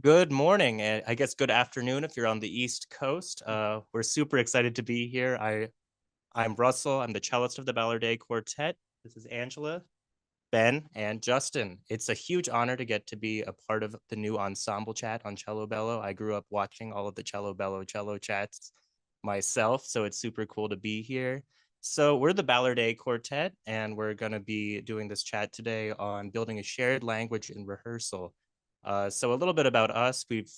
Good morning, and I guess good afternoon if you're on the East Coast. We're super excited to be here. I'm Russell. I'm the cellist of the Balourdet Quartet. This is Angela, Ben, and Justin. It's a huge honor to get to be a part of the new ensemble chat on CelloBello. I grew up watching all of the CelloBello cello chats myself, so it's super cool to be here. So we're the Balourdet Quartet, and we're going to be doing this chat today on building a shared language in rehearsal. So a little bit about us. We've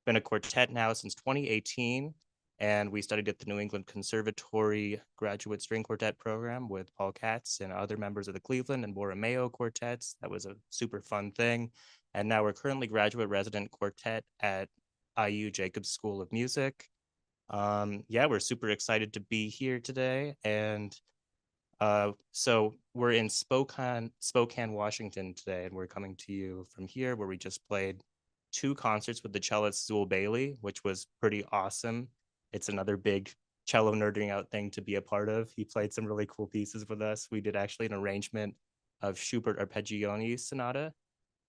been a quartet now since 2018, and we studied at the New England Conservatory Graduate String Quartet program with Paul Katz and other members of the Cleveland and Borromeo quartets. That was a super fun thing. And now we're currently graduate resident quartet at IU Jacobs School of Music. Yeah, we're super excited to be here today. And so we're in Spokane, Washington today, and we're coming to you from here where we just played two concerts with the cellist Zool Bailey, which was pretty awesome. It's another big cello nerding out thing to be a part of. He played some really cool pieces with us. We did actually an arrangement of Schubert Arpeggione Sonata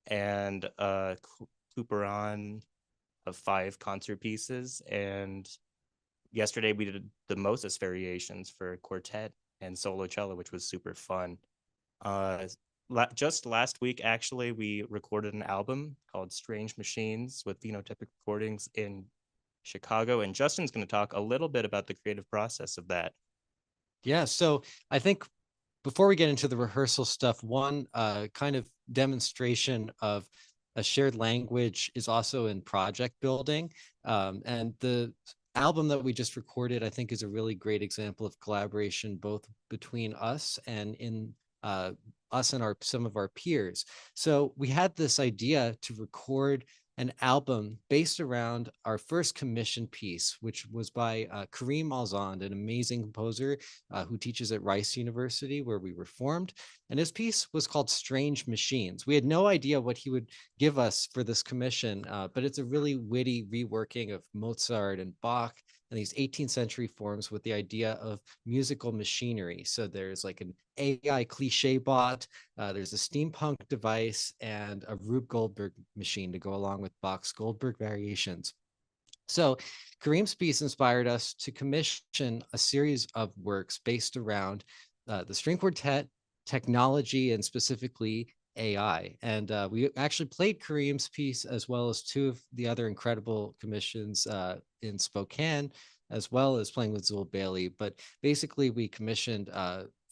and Couperin of 5 concert pieces. And yesterday we did the Moses variations for quartet and solo cello, which was super fun. Just last week, actually, we recorded an album called Strange Machines with Phenotypic Recordings in Chicago, and Justin's going to talk a little bit about the creative process of that. Yeah, so I think before we get into the rehearsal stuff, one kind of demonstration of a shared language is also in project building. And the album that we just recorded, I think, is a really great example of collaboration, both between us and in us and some of our peers. So we had this idea to record an album based around our first commission piece, which was by Kareem Alzand, an amazing composer who teaches at Rice University, where we were formed. And his piece was called Strange Machines. We had no idea what he would give us for this commission, but it's a really witty reworking of Mozart and Bach and these 18th century forms with the idea of musical machinery. So there's like an AI cliche bot, there's a steampunk device, and a Rube Goldberg machine to go along with Bach's Goldberg variations. So Kareem's piece inspired us to commission a series of works based around the string quartet, technology, and specifically AI. And we actually played Kareem's piece as well as two of the other incredible commissions in Spokane, as well as playing with Zool Bailey. But basically, we commissioned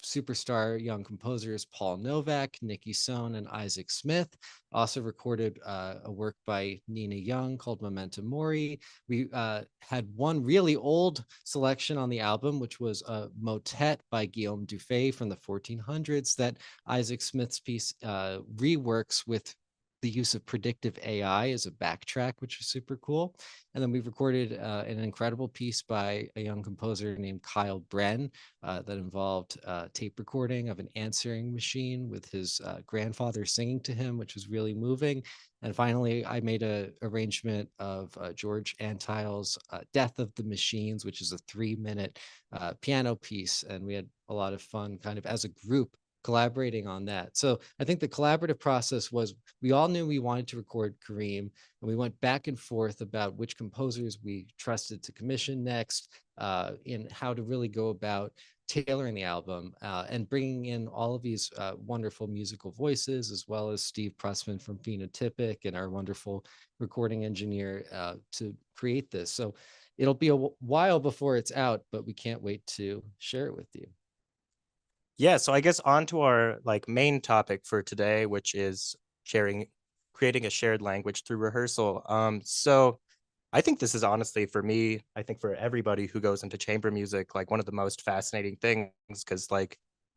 superstar young composers Paul Novak, Nikki Sohn, and Isaac Smith. Also recorded a work by Nina Young called Memento Mori. We had one really old selection on the album, which was a motet by Guillaume Dufay from the 1400s that Isaac Smith's piece reworks with the use of predictive AI as a backtrack, which is super cool. And then we've recorded an incredible piece by a young composer named Kyle Bren that involved tape recording of an answering machine with his grandfather singing to him, which was really moving. And finally, I made an arrangement of George Antheil's Death of the Machines, which is a 3-minute piano piece. And we had a lot of fun kind of as a group collaborating on that. So I think the collaborative process was we all knew we wanted to record Kareem, and we went back and forth about which composers we trusted to commission next, in how to really go about tailoring the album and bringing in all of these wonderful musical voices, as well as Steve Pressman from Phenotypic and our wonderful recording engineer to create this. So it'll be a while before it's out, but we can't wait to share it with you. Yeah, so I guess on to our main topic for today, which is creating a shared language through rehearsal. So I think this is honestly, for me, I think for everybody who goes into chamber music, one of the most fascinating things, because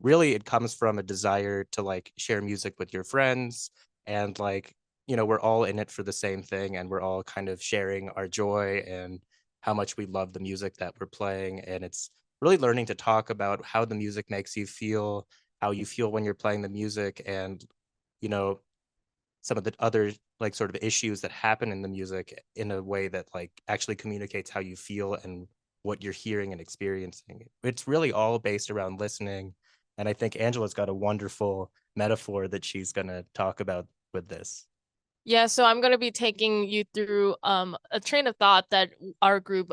really it comes from a desire to share music with your friends, and we're all in it for the same thing, and we're all kind of sharing our joy and how much we love the music that we're playing. And it's really learning to talk about how the music makes you feel, how you feel when you're playing the music, and some of the other sort of issues that happen in the music in a way that actually communicates how you feel and what you're hearing and experiencing. It's really all based around listening. And I think Angela's got a wonderful metaphor that she's going to talk about with this. Yeah, so I'm going to be taking you through a train of thought that our group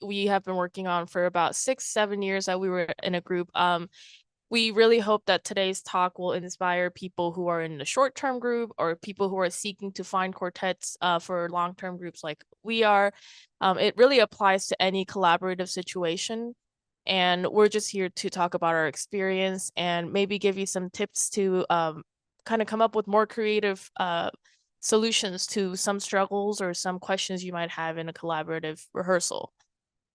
we have been working on for about 6-7 years that we were in a group. We really hope that today's talk will inspire people who are in the short-term group or people who are seeking to find quartets for long-term groups like we are. It really applies to any collaborative situation. And we're just here to talk about our experience and maybe give you some tips to kind of come up with more creative solutions to some struggles or some questions you might have in a collaborative rehearsal.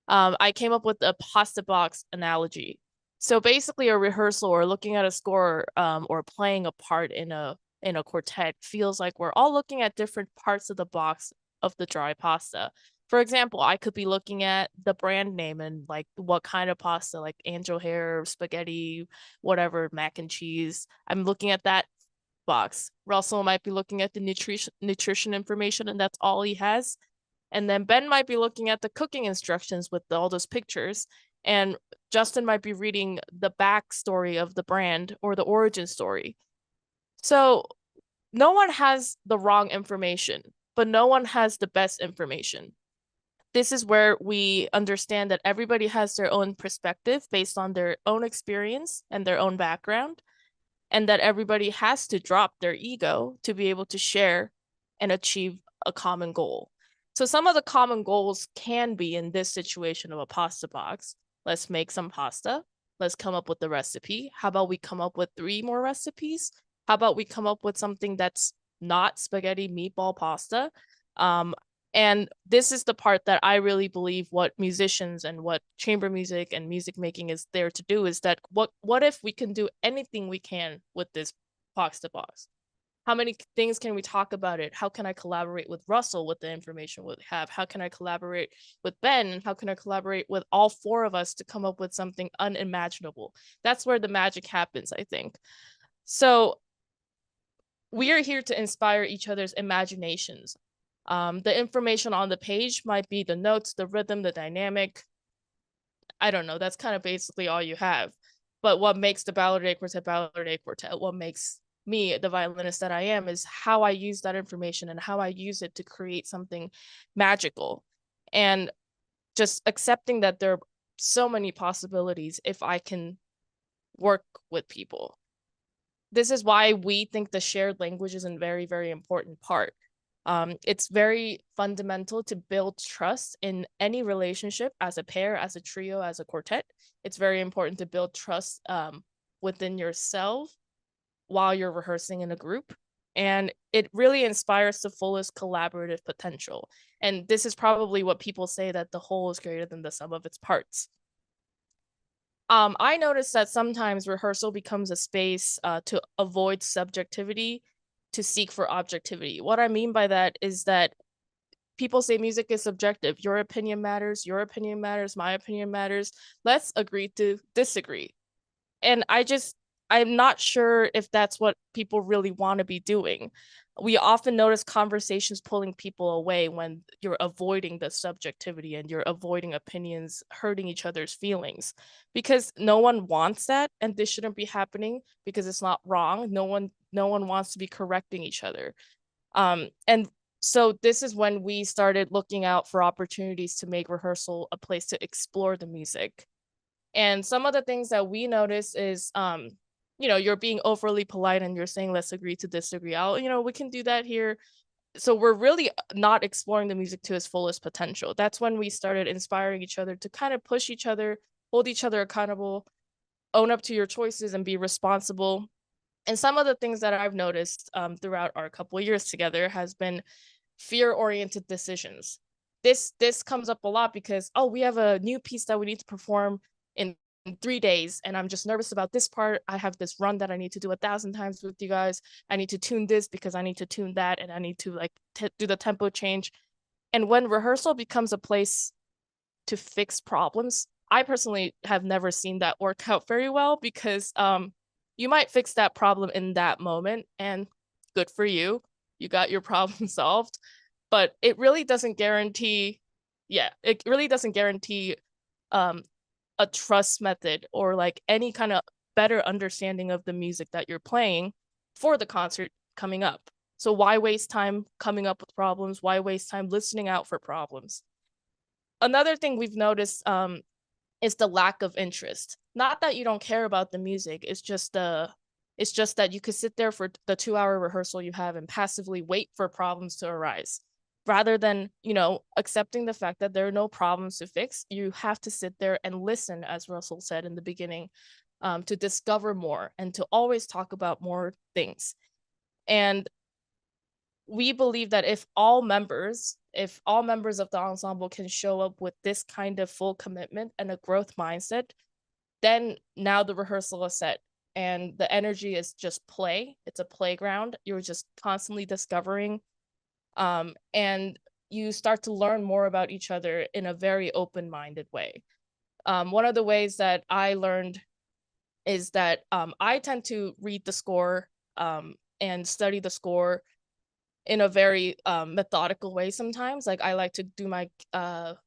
I came up with a pasta box analogy. So basically a rehearsal or looking at a score or playing a part in a quartet feels like we're all looking at different parts of the box of the dry pasta. For example, I could be looking at the brand name and like what kind of pasta, like angel hair, spaghetti, whatever, mac and cheese. I'm looking at that box. Russell might be looking at the nutrition information and that's all he has. And then Ben might be looking at the cooking instructions with all those pictures. And Justin might be reading the backstory of the brand or the origin story. So no one has the wrong information, but no one has the best information. This is where we understand that everybody has their own perspective based on their own experience and their own background, and that everybody has to drop their ego to be able to share and achieve a common goal. So some of the common goals can be in this situation of a pasta box. Let's make some pasta. Let's come up with the recipe. How about we come up with 3 more recipes? How about we come up with something that's not spaghetti meatball pasta? And this is the part that I really believe what musicians and what chamber music and music making is there to do is that what if we can do anything we can with this box to box? How many things can we talk about it? How can I collaborate with Russell with the information we have? How can I collaborate with Ben? And how can I collaborate with all 4 of us to come up with something unimaginable? That's where the magic happens, I think. So we are here to inspire each other's imaginations. The information on the page might be the notes, the rhythm, the dynamic. I don't know. That's kind of basically all you have. But what makes the Balourdet Quartet, what makes me the violinist that I am is how I use that information and how I use it to create something magical. And just accepting that there are so many possibilities if I can work with people. This is why we think the shared language is a very, very important part. It's very fundamental to build trust in any relationship as a pair, as a trio, as a quartet. It's very important to build trust within yourself while you're rehearsing in a group. And it really inspires the fullest collaborative potential. And this is probably what people say, that the whole is greater than the sum of its parts. I noticed that sometimes rehearsal becomes a space to avoid subjectivity, to seek for objectivity. What I mean by that is that people say music is subjective. Your opinion matters, my opinion matters. Let's agree to disagree. And I'm not sure if that's what people really want to be doing. We often notice conversations pulling people away when you're avoiding the subjectivity and you're avoiding opinions hurting each other's feelings, because no one wants that, and this shouldn't be happening because it's not wrong. No one wants to be correcting each other. And so this is when we started looking out for opportunities to make rehearsal a place to explore the music. And some of the things that we notice is you're being overly polite and you're saying, let's agree to disagree. We can do that here. So we're really not exploring the music to its fullest potential. That's when we started inspiring each other to kind of push each other, hold each other accountable, own up to your choices and be responsible. And some of the things that I've noticed throughout our couple of years together has been fear-oriented decisions. This comes up a lot because, we have a new piece that we need to perform in 3 days, and I'm just nervous about this part. I have this run that I need to do 1,000 times with you guys. I need to tune this because I need to tune that, and I need to do the tempo change. And when rehearsal becomes a place to fix problems, I personally have never seen that work out very well, because you might fix that problem in that moment, and good for you. You got your problem solved, but it really doesn't guarantee, a trust method or like any kind of better understanding of the music that you're playing for the concert coming up. So why waste time coming up with problems? Why waste time listening out for problems? Another thing we've noticed is the lack of interest. Not that you don't care about the music, it's just that you could sit there for the 2-hour rehearsal you have and passively wait for problems to arise. Rather than, accepting the fact that there are no problems to fix, you have to sit there and listen, as Russell said in the beginning, to discover more and to always talk about more things. And we believe that if all members of the ensemble can show up with this kind of full commitment and a growth mindset, then now the rehearsal is set and the energy is just play. It's a playground. You're just constantly discovering, and you start to learn more about each other in a very open-minded way. One of the ways that I learned is that I tend to read the score and study the score in a very methodical way sometimes. Like I like to do my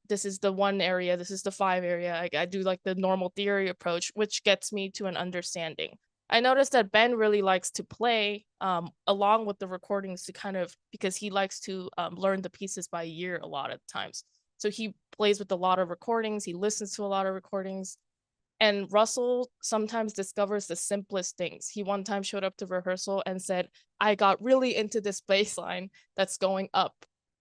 this is the 1 area, this is the 5 area. I do like the normal theory approach, which gets me to an understanding. I noticed that Ben really likes to play along with the recordings to because he likes to learn the pieces by ear a lot of times. So he plays with a lot of recordings, he listens to a lot of recordings. And Russell sometimes discovers the simplest things. He one time showed up to rehearsal and said, I got really into this bass line that's going up.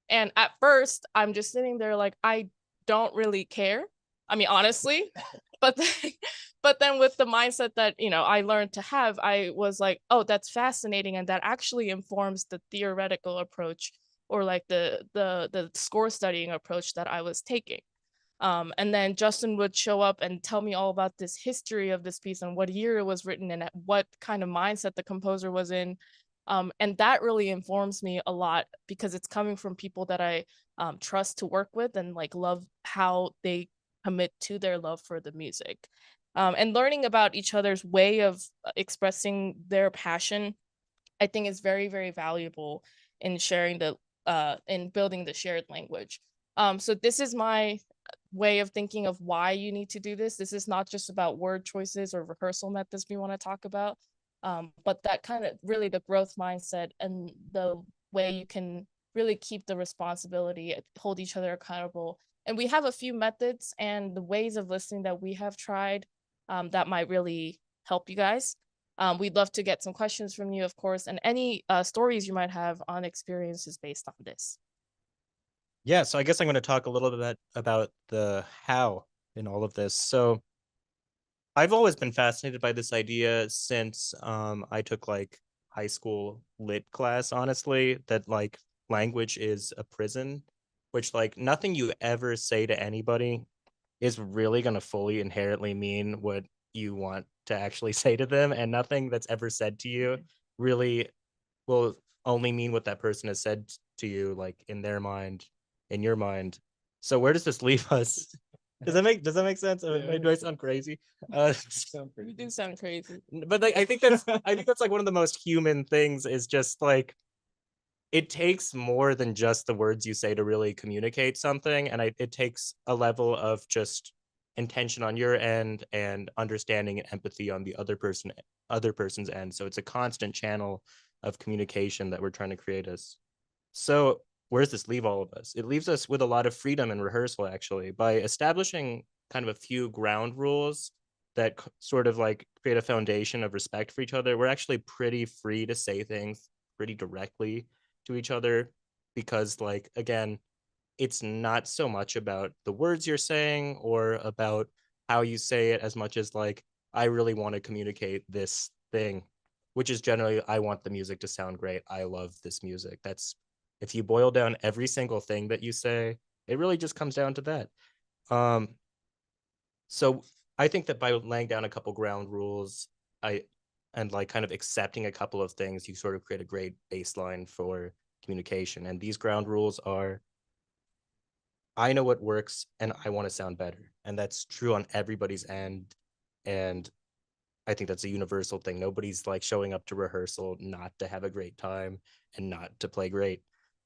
And at first, I'm just sitting there like, I don't really care. I mean, honestly, but then with the mindset that, I learned to have, I was like, oh, that's fascinating. And that actually informs the theoretical approach or like the score studying approach that I was taking. And then Justin would show up and tell me all about this history of this piece and what year it was written and at what kind of mindset the composer was in. And that really informs me a lot because it's coming from people that I trust to work with and like love how they commit to their love for the music. And learning about each other's way of expressing their passion, I think is very, very valuable in sharing in building the shared language. So this is my way of thinking of why you need to do this. This is not just about word choices or rehearsal methods we want to talk about, but that kind of really the growth mindset and the way you can really keep the responsibility, hold each other accountable. And we have a few methods and the ways of listening that we have tried that might really help you guys. We'd love to get some questions from you, of course, and any stories you might have on experiences based on this. Yeah, so I guess I'm going to talk a little bit about the how in all of this. So I've always been fascinated by this idea since I took like high school lit class, honestly, that like language is a prison, which like nothing you ever say to anybody is really going to fully inherently mean what you want to actually say to them. And nothing that's ever said to you really will only mean what that person has said to you, like in their mind, in your mind. So where does this leave us? Does that make sense? Do I sound crazy? You do sound crazy. But like, I think that's like one of the most human things is just like it takes more than just the words you say to really communicate something, and it takes a level of just intention on your end and understanding and empathy on the other person's end. So it's a constant channel of communication that we're trying to create us. So where does this leave all of us? It leaves us with a lot of freedom in rehearsal, actually, by establishing kind of a few ground rules that sort of like create a foundation of respect for each other. We're actually pretty free to say things pretty directly to each other because, like, again, it's not so much about the words you're saying or about how you say it as much as like, I really want to communicate this thing, which is generally, I want the music to sound great. I love this music. That's, if you boil down every single thing that you say, it really just comes down to that. So I think that by laying down a couple ground rules, and like kind of accepting a couple of things, you sort of create a great baseline for communication. And these ground rules are, I know what works and I want to sound better. And that's true on everybody's end. And I think that's a universal thing. Nobody's like showing up to rehearsal not to have a great time and not to play great.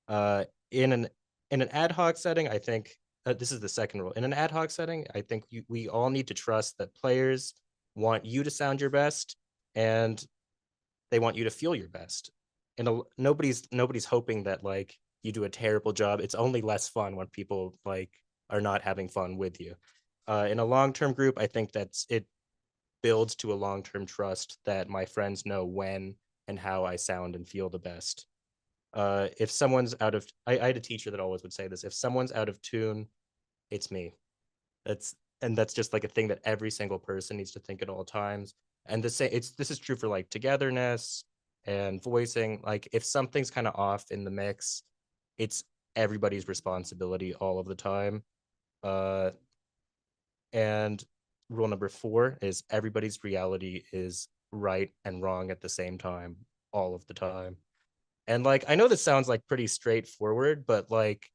In an ad hoc setting, I think this is the second rule. In an ad hoc setting, I think we all need to trust that players want you to sound your best and they want you to feel your best. nobody's hoping that like you do a terrible job. It's only less fun when people like are not having fun with you. In a long-term group, I think it builds to a long-term trust that my friends know when and how I sound and feel the best. If someone's I had a teacher that always would say this: if someone's out of tune, it's me. That's just like a thing that every single person needs to think at all times. And this is true for like togetherness and voicing. Like if something's kind of off in the mix, it's everybody's responsibility all of the time. Uh, and rule number 4 is everybody's reality is right and wrong at the same time, all of the time. And like I know this sounds like pretty straightforward, but like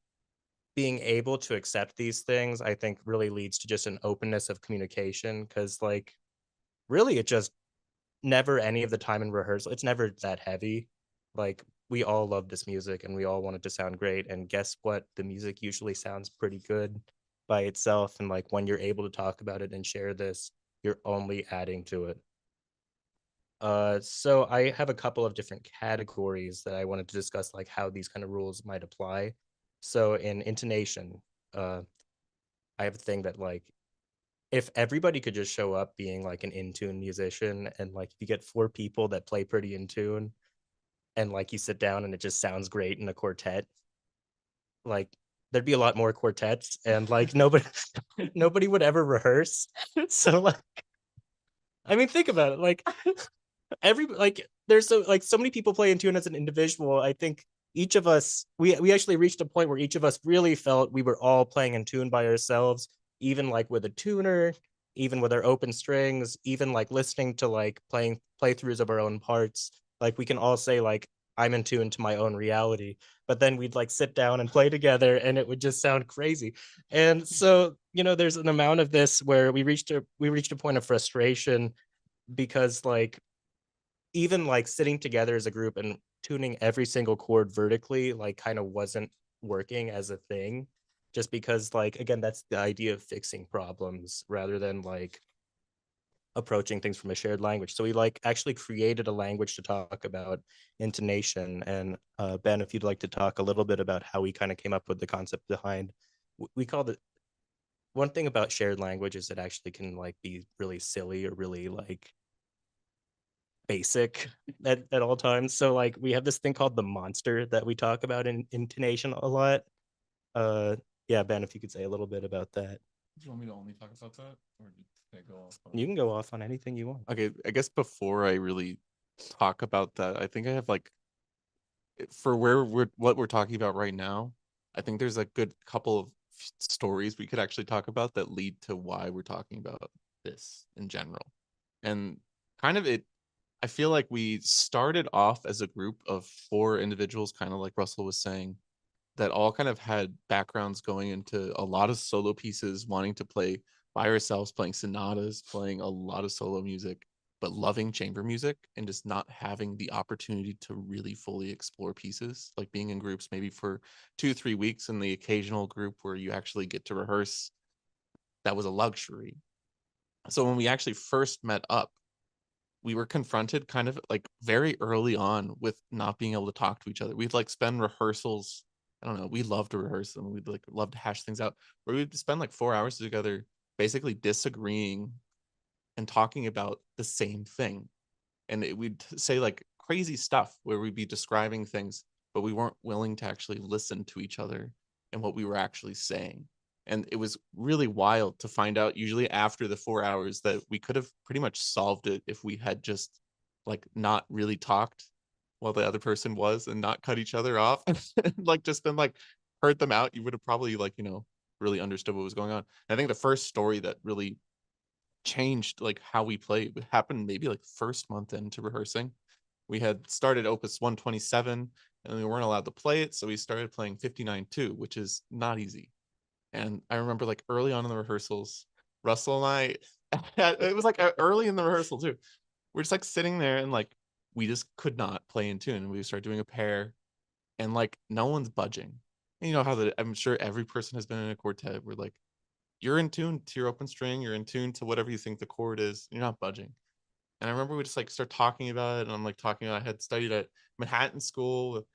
being able to accept these things, I think really leads to just an openness of communication. Because like really it just never any of the time in rehearsal, it's never that heavy. Like we all love this music and we all want it to sound great. And guess what? The music usually sounds pretty good by itself. And like when you're able to talk about it and share this, you're only adding to it. So I have a couple of different categories that I wanted to discuss, like how these kind of rules might apply. So in intonation, I have a thing that like if everybody could just show up being like an in-tune musician, and like if you get 4 people that play pretty in tune and like you sit down and it just sounds great in a quartet, like there'd be a lot more quartets and like nobody would ever rehearse. So like I mean think about it, like there's so many people play in tune as an individual. I think each of us we actually reached a point where each of us really felt we were all playing in tune by ourselves, even like with a tuner, even with our open strings, even like listening to like playing playthroughs of our own parts. Like we can all say like I'm in tune to my own reality, but then we'd like sit down and play together and it would just sound crazy. And so there's an amount of this where we reached a point of frustration, because like even like sitting together as a group and tuning every single chord vertically like kind of wasn't working as a thing, just because like again that's the idea of fixing problems rather than like approaching things from a shared language. So we like actually created a language to talk about intonation. And Ben, if you'd like to talk a little bit about how we kind of came up with the concept behind, we called it, one thing about shared language is it actually can like be really silly or really like basic at all times. So like we have this thing called the monster that we talk about in intonation a lot. Yeah, Ben, if you could say a little bit about that. Do you want me to only talk about that, or did I go off on... You can go off on anything you want. Okay, I guess before I really talk about that, I think I have like, for what we're talking about right now, I think there's a good couple of stories we could actually talk about that lead to why we're talking about this in general. And kind of I feel like we started off as a group of 4 individuals, kind of like Russell was saying, that all kind of had backgrounds going into a lot of solo pieces, wanting to play by ourselves, playing sonatas, playing a lot of solo music, but loving chamber music and just not having the opportunity to really fully explore pieces, like being in groups maybe for 2-3 weeks, and the occasional group where you actually get to rehearse. That was a luxury. So when we actually first met up, we were confronted kind of like very early on with not being able to talk to each other. We'd like spend rehearsals. I don't know. We love to rehearse and we'd like love to hash things out, where we'd spend like 4 hours together, basically disagreeing and talking about the same thing. And we'd say like crazy stuff where we'd be describing things, but we weren't willing to actually listen to each other and what we were actually saying. And it was really wild to find out, usually after the 4 hours, that we could have pretty much solved it if we had just like not really talked while the other person was, and not cut each other off. Like just been like heard them out. You would have probably like, really understood what was going on. And I think the first story that really changed like how we played happened maybe like first month into rehearsing. We had started opus 127 and we weren't allowed to play it, so we started playing 59-2, which is not easy. And I remember like early on in the rehearsals, Russell and I, it was like early in the rehearsal too, we're just like sitting there and like we just could not play in tune, and we start doing a pair and like no one's budging. And you know how I'm sure every person has been in a quartet where like you're in tune to your open string, you're in tune to whatever you think the chord is, you're not budging. And I remember we just like start talking about it, and I'm like talking about I had studied at Manhattan School with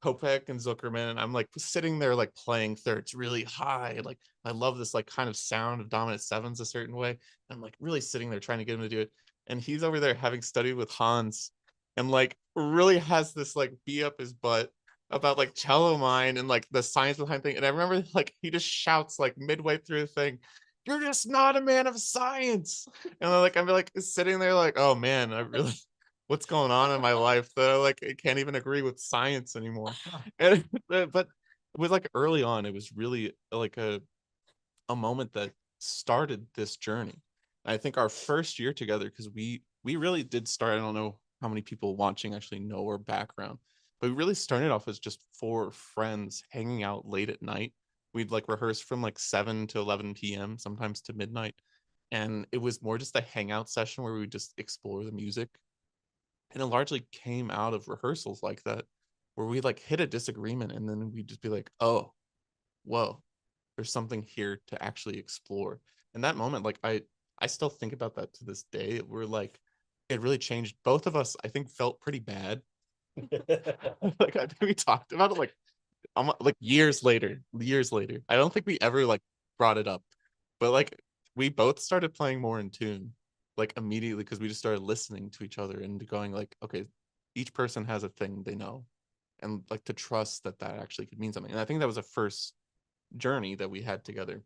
Kopek and Zuckerman, and I'm like sitting there like playing thirds really high. Like I love this like kind of sound of dominant sevens a certain way. And I'm like really sitting there trying to get him to do it. And he's over there having studied with Hans and like really has this like bee up his butt about like cello mind and like the science behind thing. And I remember like he just shouts like midway through the thing, "You're just not a man of science." And I'm like sitting there like, oh man, I really what's going on in my life that I can't even agree with science anymore. And but with like early on, it was really like a moment that started this journey. I think our first year together, because we really did start, I don't know how many people watching actually know our background, but we really started off as just four friends hanging out late at night. We'd like rehearse from like 7 to 11 p.m., sometimes to midnight. And it was more just a hangout session where we would just explore the music. And it largely came out of rehearsals like that, where we like hit a disagreement and then we'd just be like, oh, whoa, there's something here to actually explore. And that moment, like I still think about that to this day. We're like, it really changed. Both of us, I think, felt pretty bad. Like I think we talked about it like years later. I don't think we ever like brought it up, but like we both started playing more in tune, like immediately, because we just started listening to each other and going like, okay, each person has a thing they know, and like to trust that that actually could mean something. And I think that was a first journey that we had together.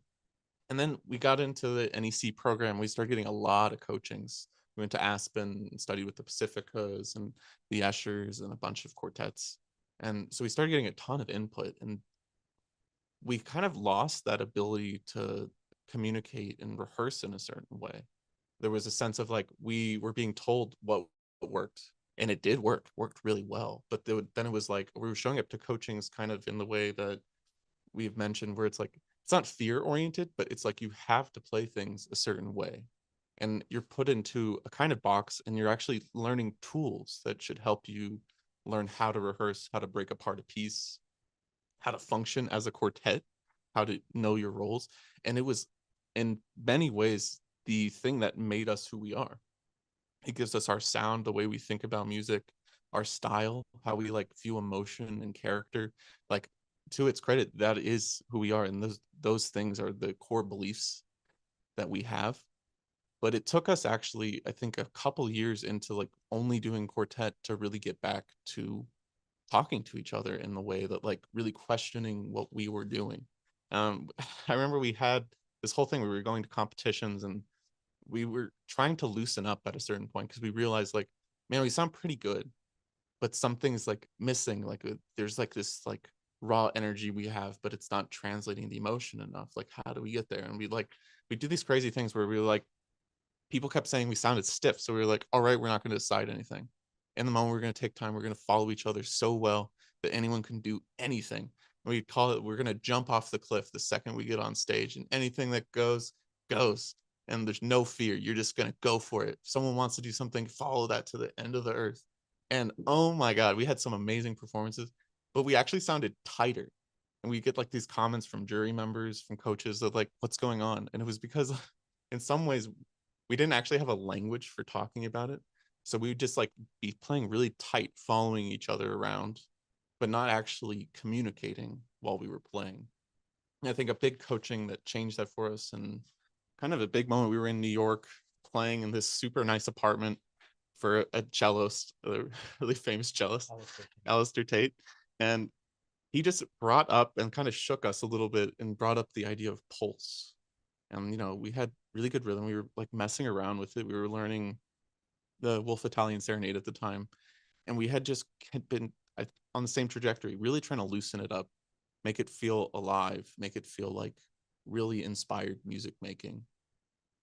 And then we got into the NEC program. We started getting a lot of coachings. We went to Aspen and studied with the Pacificas and the Eschers and a bunch of quartets. And so we started getting a ton of input, and we kind of lost that ability to communicate and rehearse in a certain way. There was a sense of like we were being told what worked, and it did worked really well. But then it was like we were showing up to coachings kind of in the way that we've mentioned, where it's like it's not fear oriented, but it's like you have to play things a certain way, and you're put into a kind of box, and you're actually learning tools that should help you learn how to rehearse, how to break apart a piece, how to function as a quartet, how to know your roles. And it was in many ways the thing that made us who we are. It gives us our sound, the way we think about music, our style, how we like view emotion and character. Like, to its credit, that is who we are, and those things are the core beliefs that we have. But it took us actually, I think, a couple years into like only doing quartet to really get back to talking to each other in the way that like really questioning what we were doing. I remember we had this whole thing where we were going to competitions, and we were trying to loosen up at a certain point because we realized like, man, we sound pretty good, but something's like missing. Like there's like this like raw energy we have, but it's not translating the emotion enough. Like, how do we get there? And we do these crazy things where we were like, people kept saying we sounded stiff. So we were like, all right, we're not going to decide anything. In the moment, we're going to take time. We're going to follow each other so well that anyone can do anything. We call it, we're going to jump off the cliff the second we get on stage, and anything that goes, goes. And there's no fear. You're just going to go for it. If someone wants to do something, follow that to the end of the earth. And oh my God, we had some amazing performances, but we actually sounded tighter. And we get like these comments from jury members, from coaches that like, what's going on? And it was because in some ways we didn't actually have a language for talking about it. So we would just like be playing really tight, following each other around, but not actually communicating while we were playing. And I think a big coaching that changed that for us, and kind of a big moment, we were in New York playing in this super nice apartment for a cellist, a really famous cellist, Alistair Tate. And he just brought up and kind of shook us a little bit and brought up the idea of pulse. And, you know, we had really good rhythm. We were like messing around with it. We were learning the Wolf Italian Serenade at the time. And we had just been on the same trajectory, really trying to loosen it up, make it feel alive, make it feel like really inspired music making.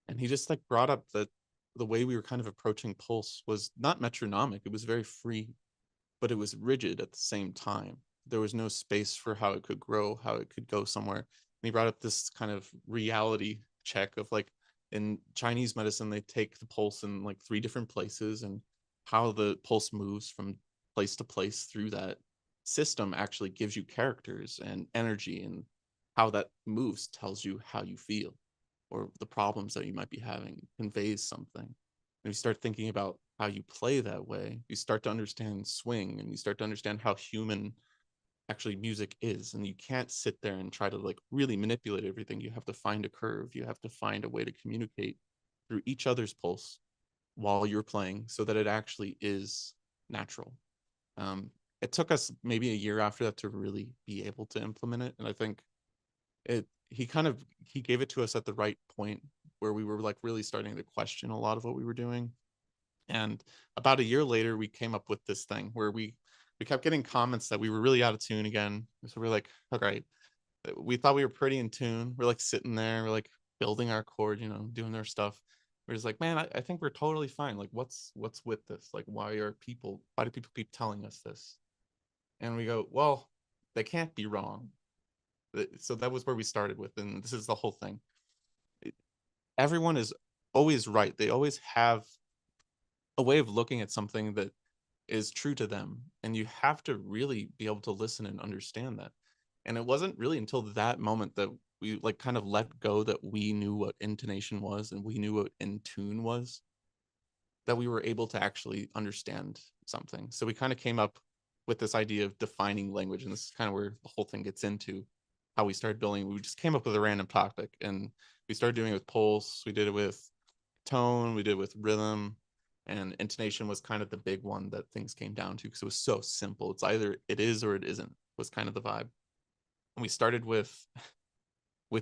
And he just like brought up that the way we were kind of approaching pulse was not metronomic. It was very free, but it was rigid at the same time. There was no space for how it could grow, how it could go somewhere. And he brought up this kind of reality check of like, in Chinese medicine, they take the pulse in like 3 different places, and how the pulse moves from place to place through that system actually gives you characters and energy, and how that moves tells you how you feel or the problems that you might be having, conveys something. And you start thinking about how you play that way, you start to understand swing, and you start to understand how human actually music is. And you can't sit there and try to like really manipulate everything. You have to find a curve, you have to find a way to communicate through each other's pulse while you're playing so that it actually is natural. It took us maybe a year after that to really be able to implement it. And I think he gave it to us at the right point where we were like really starting to question a lot of what we were doing. And about a year later, we came up with this thing where we kept getting comments that we were really out of tune again. So we're like, all right, we thought we were pretty in tune. We're like sitting there, we're like building our chord, you know, doing their stuff. We're just like, man, I think we're totally fine. Like, what's with this? Like, why do people keep telling us this? And we go, well, they can't be wrong. So that was where we started with, and this is the whole thing. Everyone is always right. They always have a way of looking at something that is true to them, and you have to really be able to listen and understand that. And it wasn't really until that moment that we like kind of let go that we knew what intonation was and we knew what in tune was, that we were able to actually understand something. So we kind of came up with this idea of defining language, and this is kind of where the whole thing gets into how we started building. We just came up with a random topic, and we started doing it with pulse, we did it with tone, we did it with rhythm, and intonation was kind of the big one that things came down to because it was so simple. It's either it is or it isn't, was kind of the vibe. And we started with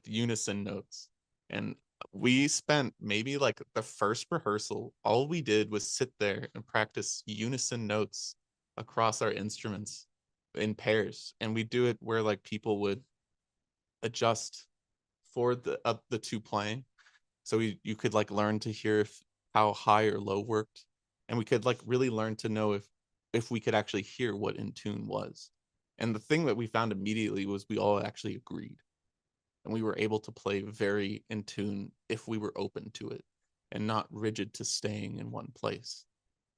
unison notes, and we spent maybe like the first rehearsal, all we did was sit there and practice unison notes across our instruments in pairs. And we do it where like people would adjust for the two playing, so you could like learn to hear how high or low worked, and we could like really learn to know if we could actually hear what in tune was. And the thing that we found immediately was we all actually agreed, and we were able to play very in tune if we were open to it and not rigid to staying in one place.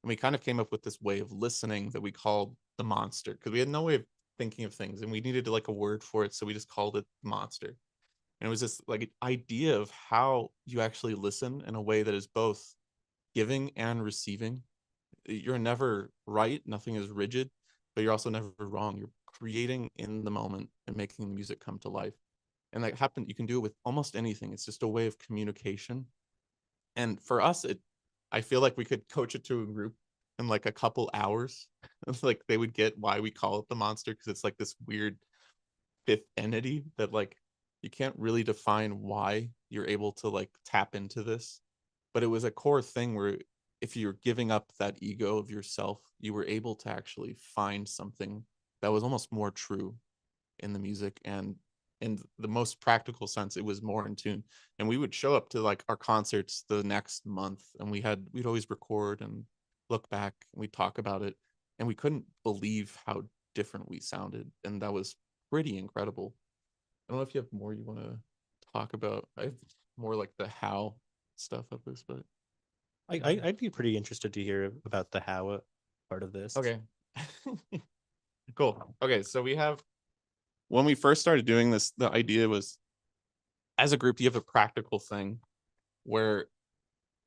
And we kind of came up with this way of listening that we called the monster, because we had no way of thinking of things and we needed like a word for it, so we just called it monster. And it was this like idea of how you actually listen in a way that is both giving and receiving. You're never right, nothing is rigid, but you're also never wrong. You're creating in the moment and making the music come to life. And that happened, you can do it with almost anything. It's just a way of communication. And for us, I feel like we could coach it to a group in like a couple hours. Like they would get why we call it the monster, because it's like this weird fifth entity that like you can't really define why you're able to like tap into this. But it was a core thing where if you're giving up that ego of yourself, you were able to actually find something that was almost more true in the music. And in the most practical sense, it was more in tune. And we would show up to like our concerts the next month, and we'd always record and look back, and we'd talk about it, and we couldn't believe how different we sounded. And that was pretty incredible. I don't know if you have more you want to talk about. I have more like the how stuff of this, but I'd be pretty interested to hear about the how part of this. okay. Cool. Okay, so when we first started doing this, the idea was, as a group, you have a practical thing where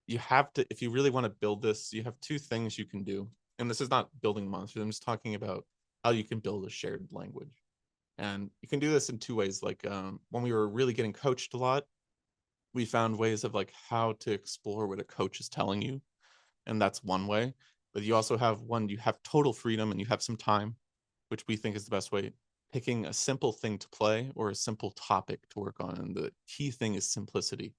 you have to, if you really want to build this, you have two things you can do. And this is not building monsters, I'm just talking about how you can build a shared language. And you can do this in two ways. Like when we were really getting coached a lot, we found ways of like how to explore what a coach is telling you. And that's one way. But you also have you have total freedom and you have some time, which we think is the best way. Picking a simple thing to play or a simple topic to work on. And the key thing is simplicity.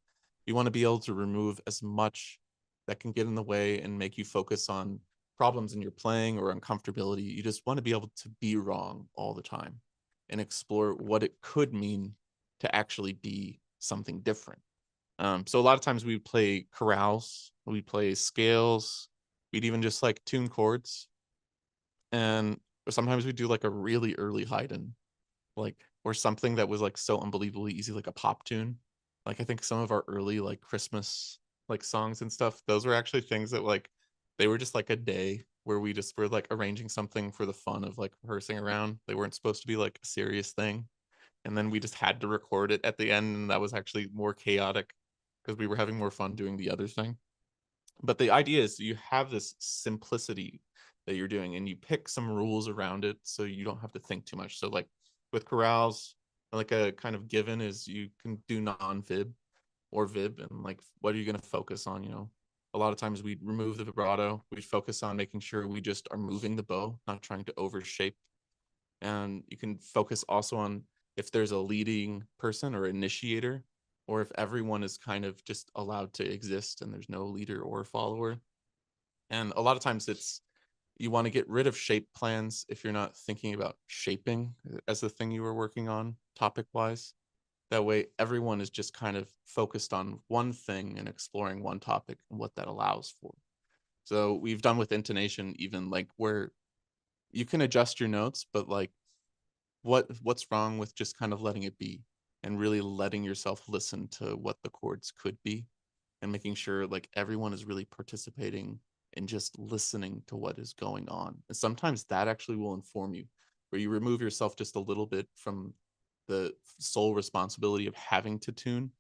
You want to be able to remove as much that can get in the way and make you focus on problems in your playing or uncomfortability. You just want to be able to be wrong all the time and explore what it could mean to actually be something different. So a lot of times we would play chorales, we play scales, we'd even just like tune chords. And sometimes we do like a really early Haydn, like, or something that was like so unbelievably easy, like a pop tune. Like I think some of our early like Christmas like songs and stuff, those were actually things that like they were just like a day where we just were like arranging something for the fun of like rehearsing around. They weren't supposed to be like a serious thing. And then we just had to record it at the end, and that was actually more chaotic because we were having more fun doing the other thing. But the idea is you have this simplicity that you're doing, and you pick some rules around it so you don't have to think too much. So like with chorales, like a kind of given is you can do non-vib or vib, and like what are you going to focus on? You know, a lot of times we remove the vibrato, we focus on making sure we just are moving the bow, not trying to overshape. And you can focus also on if there's a leading person or initiator, or if everyone is kind of just allowed to exist and there's no leader or follower. And a lot of times it's you want to get rid of shape plans if you're not thinking about shaping as the thing you were working on topic wise. That way everyone is just kind of focused on one thing and exploring one topic and what that allows for. So we've done with intonation even like where you can adjust your notes, but like what's wrong with just kind of letting it be and really letting yourself listen to what the chords could be and making sure like everyone is really participating and just listening to what is going on. And sometimes that actually will inform you, where you remove yourself just a little bit from the sole responsibility of having to tune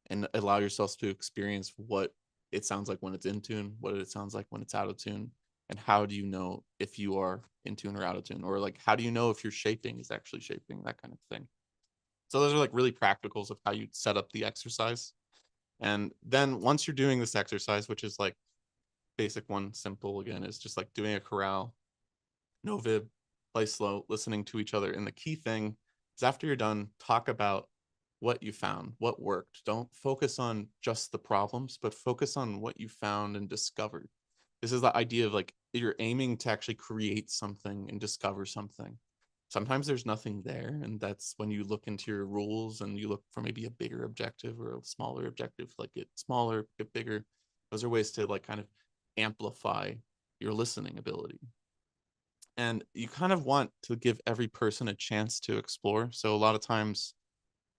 and allow yourself to experience what it sounds like when it's in tune, what it sounds like when it's out of tune, and how do you know if you are in tune or out of tune, or like how do you know if your shaping is actually shaping, that kind of thing. So those are like really practicals of how you set up the exercise. And then once you're doing this exercise, which is like basic one, simple again, is just like doing a chorale, no vib, play slow, listening to each other. And the key thing is after you're done, talk about what you found, what worked. Don't focus on just the problems, but focus on what you found and discovered. This is the idea of like you're aiming to actually create something and discover something. Sometimes there's nothing there, and that's when you look into your rules and you look for maybe a bigger objective or a smaller objective, like get smaller, get bigger. Those are ways to like kind of amplify your listening ability. And you kind of want to give every person a chance to explore. So a lot of times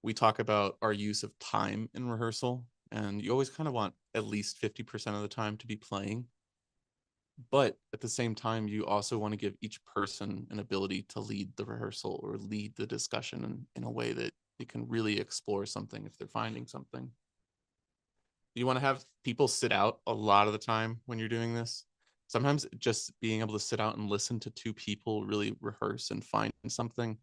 we talk about our use of time in rehearsal, and you always kind of want at least 50% of the time to be playing. But at the same time, you also want to give each person an ability to lead the rehearsal or lead the discussion in a way that they can really explore something if they're finding something. You want to have people sit out a lot of the time when you're doing this. Sometimes just being able to sit out and listen to two people really rehearse and find something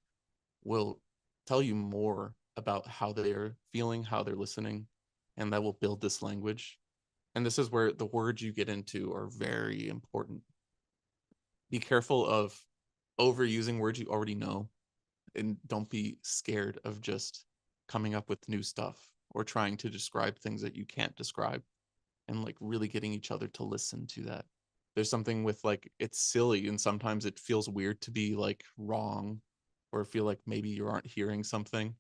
will tell you more about how they're feeling, how they're listening, and that will build this language. And this is where the words you get into are very important. Be careful of overusing words you already know, and don't be scared of just coming up with new stuff or trying to describe things that you can't describe, and like really getting each other to listen to that. There's something with like it's silly and sometimes it feels weird to be like wrong or feel like maybe you aren't hearing something,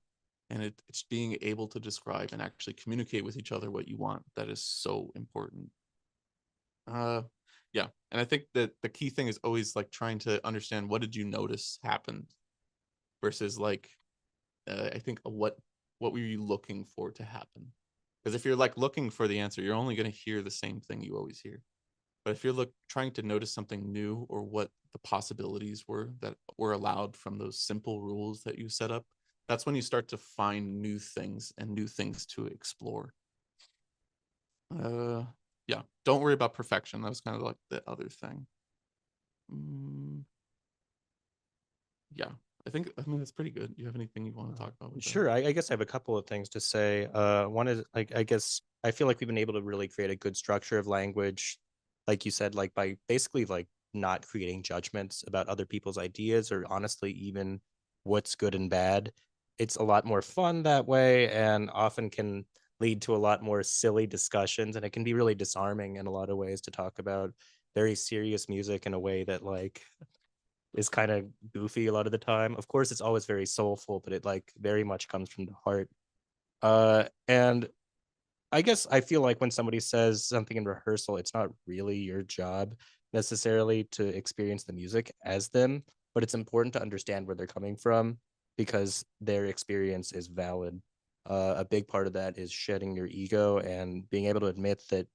and it's being able to describe and actually communicate with each other what you want that is so important. Yeah, and I think that the key thing is always like trying to understand what did you notice happened versus like I think what were you looking for to happen. Because if you're like looking for the answer, you're only going to hear the same thing you always hear. But if you're trying to notice something new or what the possibilities were that were allowed from those simple rules that you set up, that's when you start to find new things and new things to explore. Yeah, don't worry about perfection. That was kind of like the other thing. Yeah, I mean that's pretty good. Do you have anything you want to talk about with Sure. I guess I have a couple of things to say. One is like I guess I feel like we've been able to really create a good structure of language, like you said, like by basically like not creating judgments about other people's ideas or honestly even what's good and bad. It's a lot more fun that way and often can lead to a lot more silly discussions, and it can be really disarming in a lot of ways to talk about very serious music in a way that like is kind of goofy a lot of the time. Of course, it's always very soulful, but it like very much comes from the heart. And I guess I feel like when somebody says something in rehearsal, it's not really your job necessarily to experience the music as them, but it's important to understand where they're coming from because their experience is valid. A big part of that is shedding your ego and being able to admit that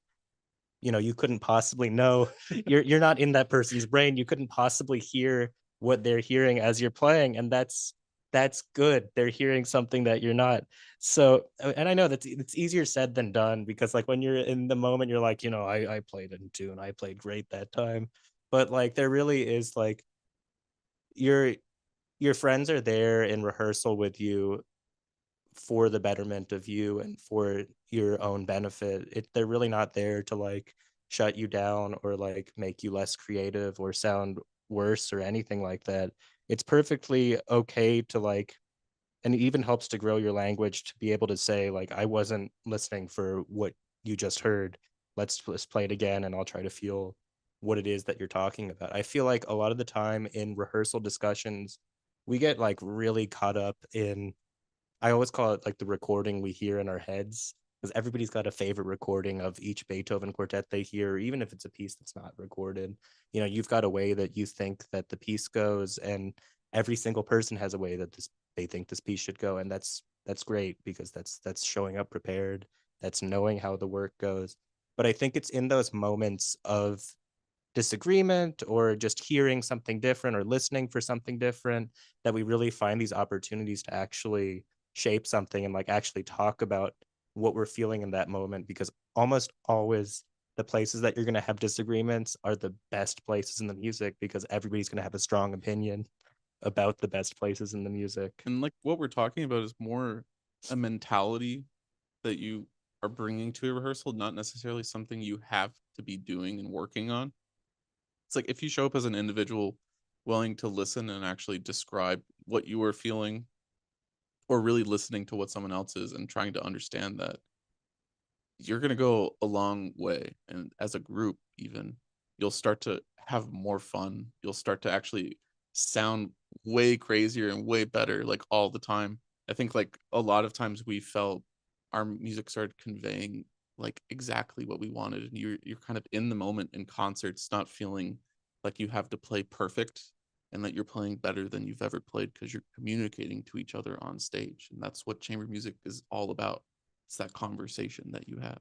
you couldn't possibly know. You're not in that person's brain. You couldn't possibly hear what they're hearing as you're playing, and that's that's good. They're hearing something that you're not. So, and I know that's it's easier said than done, because like when you're in the moment, you're like, I played in tune, I played great that time. But like there really is like your your friends are there in rehearsal with you for the betterment of you and for your own benefit. They're really not there to like shut you down or like make you less creative or sound worse or anything like that. It's perfectly okay to like, and it even helps to grow your language to be able to say like, I wasn't listening for what you just heard. Let's play it again and I'll try to feel what it is that you're talking about. I feel like a lot of the time in rehearsal discussions, we get like really caught up in, I always call it like the recording we hear in our heads, because everybody's got a favorite recording of each Beethoven quartet they hear, even if it's a piece that's not recorded. You've got a way that you think that the piece goes, and every single person has a way that they think this piece should go, and that's great, because that's showing up prepared, that's knowing how the work goes. But I think it's in those moments of disagreement or just hearing something different or listening for something different that we really find these opportunities to actually shape something and like actually talk about what we're feeling in that moment, because almost always the places that you're going to have disagreements are the best places in the music, because everybody's going to have a strong opinion about the best places in the music. And like what we're talking about is more a mentality that you are bringing to a rehearsal, not necessarily something you have to be doing and working on. It's like if you show up as an individual willing to listen and actually describe what you are feeling, or really listening to what someone else is and trying to understand that, you're going to go a long way. And as a group, even, you'll start to have more fun. You'll start to actually sound way crazier and way better, like all the time. I think like a lot of times we felt our music started conveying like exactly what we wanted. And you're kind of in the moment in concerts, not feeling like you have to play perfect and that you're playing better than you've ever played, because you're communicating to each other on stage. And that's what chamber music is all about. It's that conversation that you have.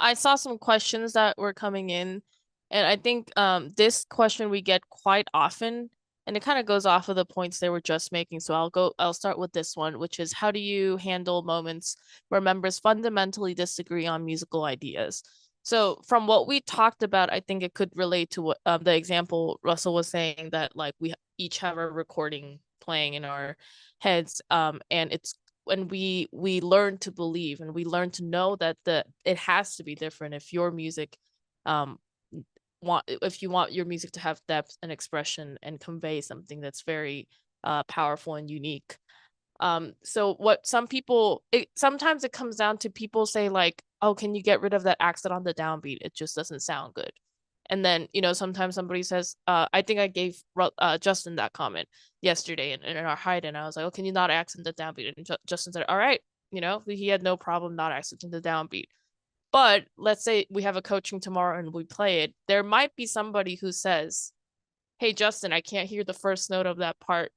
I saw some questions that were coming in, and I think this question we get quite often, and it kind of goes off of the points they were just making. So I'll start with this one, which is, how do you handle moments where members fundamentally disagree on musical ideas? So from what we talked about, I think it could relate to what the example Russell was saying, that like we each have a recording playing in our heads, and it's when we learn to believe and we learn to know that it has to be different if your music if you want your music to have depth and expression and convey something that's very powerful and unique. So what some people, sometimes it comes down to people say like, oh, can you get rid of that accent on the downbeat? It just doesn't sound good. And then, sometimes somebody says, I think I gave Justin that comment yesterday in our hide, and I was like, oh, can you not accent the downbeat? And Justin said, all right, he had no problem not accenting the downbeat. But let's say we have a coaching tomorrow and we play it. There might be somebody who says, hey, Justin, I can't hear the first note of that part.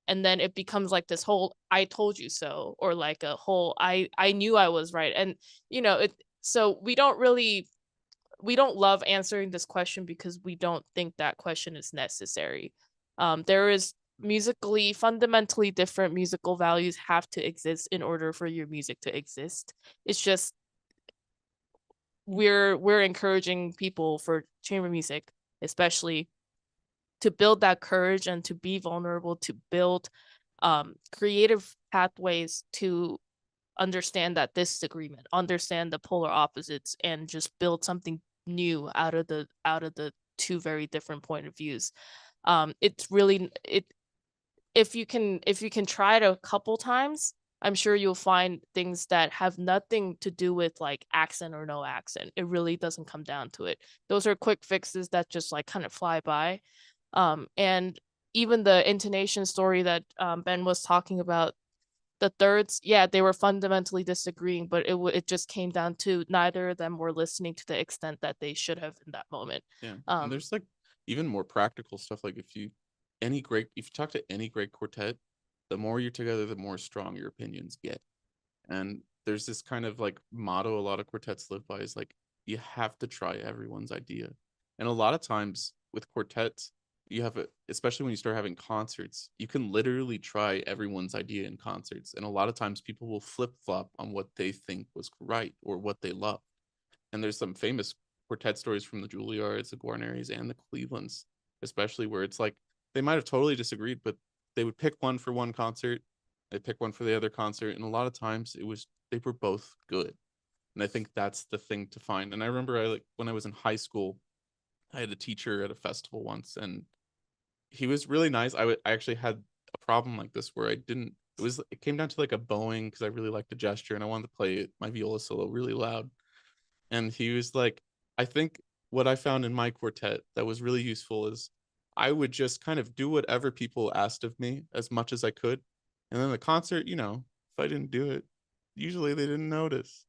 And then it becomes like this whole I told you so, or like a whole I knew I was right. And so we don't love answering this question, because we don't think that question is necessary. There is fundamentally different musical values have to exist in order for your music to exist. It's just we're encouraging people for chamber music, especially, to build that courage and to be vulnerable, to build creative pathways to understand that disagreement, understand the polar opposites, and just build something new out of the two very different point of views. It's really if you can try it a couple times, I'm sure you'll find things that have nothing to do with like accent or no accent. It really doesn't come down to it. Those are quick fixes that just like kind of fly by. And even the intonation story that Ben was talking about, the thirds, yeah, they were fundamentally disagreeing, but it just came down to neither of them were listening to the extent that they should have in that moment. Yeah. And there's like even more practical stuff. Like if you talk to any great quartet, the more you're together, the more strong your opinions get. And there's this kind of like motto a lot of quartets live by, is like, you have to try everyone's idea. And a lot of times with quartets, especially when you start having concerts, you can literally try everyone's idea in concerts. And a lot of times people will flip flop on what they think was right or what they love. And there's some famous quartet stories from the Juilliards, the Guarneris, and the Clevelands, especially where it's like they might have totally disagreed, but they would pick one for one concert, they pick one for the other concert, and a lot of times they were both good. And I think that's the thing to find. And I remember when I was in high school, I had a teacher at a festival once, and he was really nice. I actually had a problem like this where it came down to like a bowing because I really liked the gesture and I wanted to play my viola solo really loud. And he was like, I think what I found in my quartet that was really useful is I would just kind of do whatever people asked of me as much as I could. And then the concert, if I didn't do it, usually they didn't notice.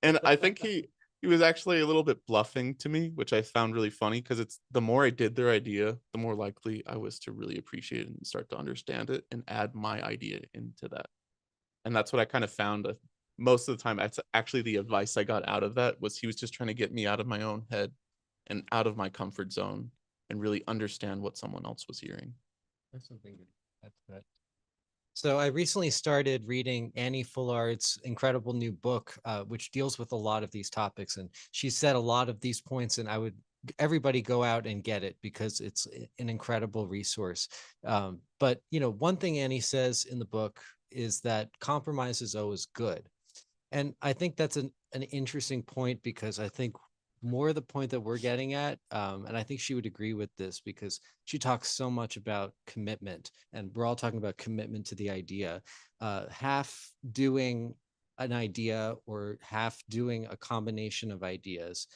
And I think he was actually a little bit bluffing to me, which I found really funny because it's the more I did their idea, the more likely I was to really appreciate it and start to understand it and add my idea into that. And that's what I kind of found most of the time. That's actually the advice I got out of that was he was just trying to get me out of my own head and out of my comfort zone and really understand what someone else was hearing. That's something good. That's good. So I recently started reading Annie Fullard's incredible new book, which deals with a lot of these topics. And she said a lot of these points, and everybody go out and get it because it's an incredible resource. But, one thing Annie says in the book is that compromise is always good. And I think that's an interesting point because I think more the point that we're getting at, and I think she would agree with this because she talks so much about commitment, and we're all talking about commitment to the idea. Half doing an idea or half doing a combination of ideas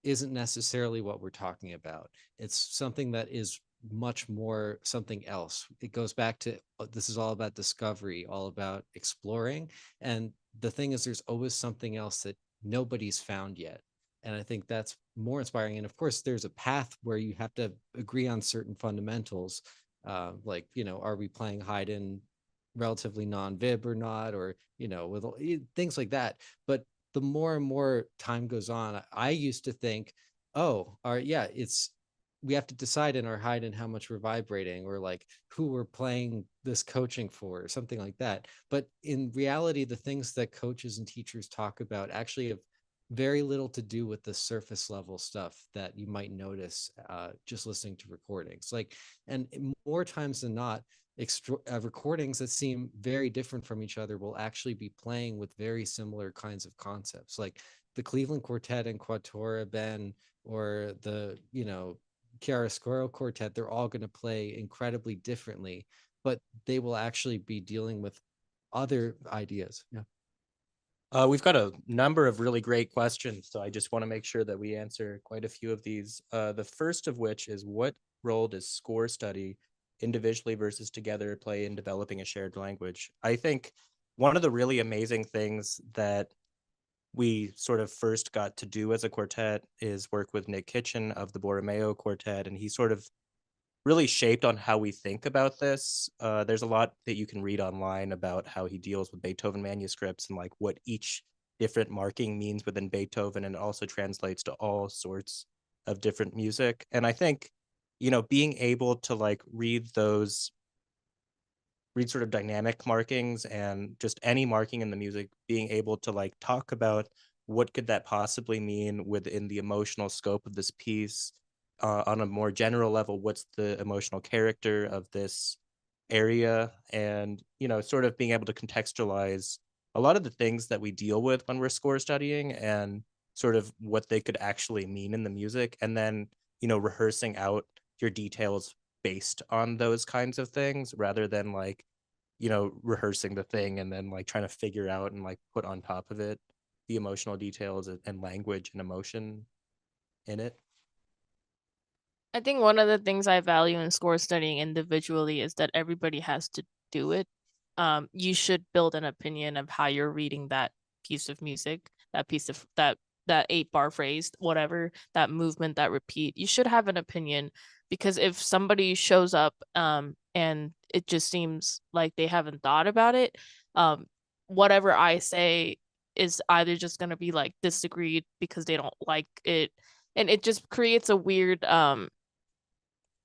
isn't necessarily what we're talking about. It's something that is much more something else. It goes back to this is all about discovery, all about exploring. And the thing is, there's always something else that nobody's found yet. And I think that's more inspiring. And of course, there's a path where you have to agree on certain fundamentals. Like, are we playing Haydn relatively non-vib or not? Or, with things like that. But the more and more time goes on, I used to think, we have to decide in our Haydn how much we're vibrating or like who we're playing this coaching for or something like that. But in reality, the things that coaches and teachers talk about actually have very little to do with the surface level stuff that you might notice just listening to recordings. And more times than not, recordings that seem very different from each other will actually be playing with very similar kinds of concepts. Like the Cleveland Quartet and Quatuor Ben, or the chiaroscuro Quartet, they're all going to play incredibly differently, but they will actually be dealing with other ideas. Yeah. We've got a number of really great questions, so I just want to make sure that we answer quite a few of these. The first of which is, what role does score study individually versus together play in developing a shared language? I think one of the really amazing things that we sort of first got to do as a quartet is work with Nick Kitchen of the Borromeo Quartet, and he sort of really shaped on how we think about this. There's a lot that you can read online about how he deals with Beethoven manuscripts and like what each different marking means within Beethoven, and it also translates to all sorts of different music. And I think, being able to like read sort of dynamic markings and just any marking in the music, being able to like talk about what could that possibly mean within the emotional scope of this piece. On a more general level, what's the emotional character of this area? And, sort of being able to contextualize a lot of the things that we deal with when we're score studying and sort of what they could actually mean in the music. And then, rehearsing out your details based on those kinds of things rather than like, rehearsing the thing and then like trying to figure out and like put on top of it the emotional details and language and emotion in it. I think one of the things I value in score studying individually is that everybody has to do it. You should build an opinion of how you're reading that piece of music, that piece of that 8-bar phrase, whatever, that movement, that repeat. You should have an opinion, because if somebody shows up and it just seems like they haven't thought about it, whatever I say is either just going to be like disagreed because they don't like it, and it just creates a weird